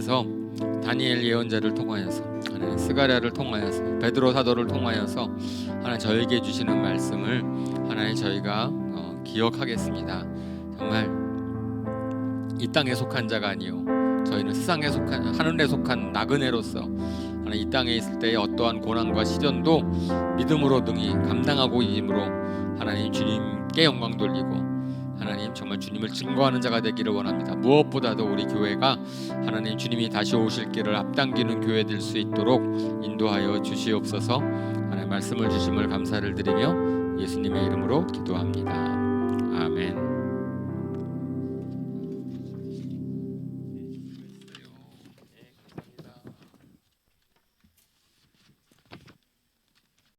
하나님께서 다니엘 예언자를 통하여서, 하나님 스가랴를 통하여서, 베드로 사도를 통하여서 하나님 저에게 주시는 말씀을 하나님 저희가 기억하겠습니다. 정말 이 땅에 속한 자가 아니요 저희는 세상에 속한, 하늘에 속한 나그네로서 하나님 이 땅에 있을 때의 어떠한 고난과 시련도 믿음으로 등이 감당하고 이므로 하나님 주님께 영광 돌리고 하나님 정말 주님을 증거하는 자가 되기를 원합니다. 무엇보다도 우리 교회가 하나님 주님이 다시 오실 길을 앞당기는 교회 될 수 있도록 인도하여 주시옵소서. 하나님 말씀을 주심을 감사를 드리며 예수님의 이름으로 기도합니다. 아멘.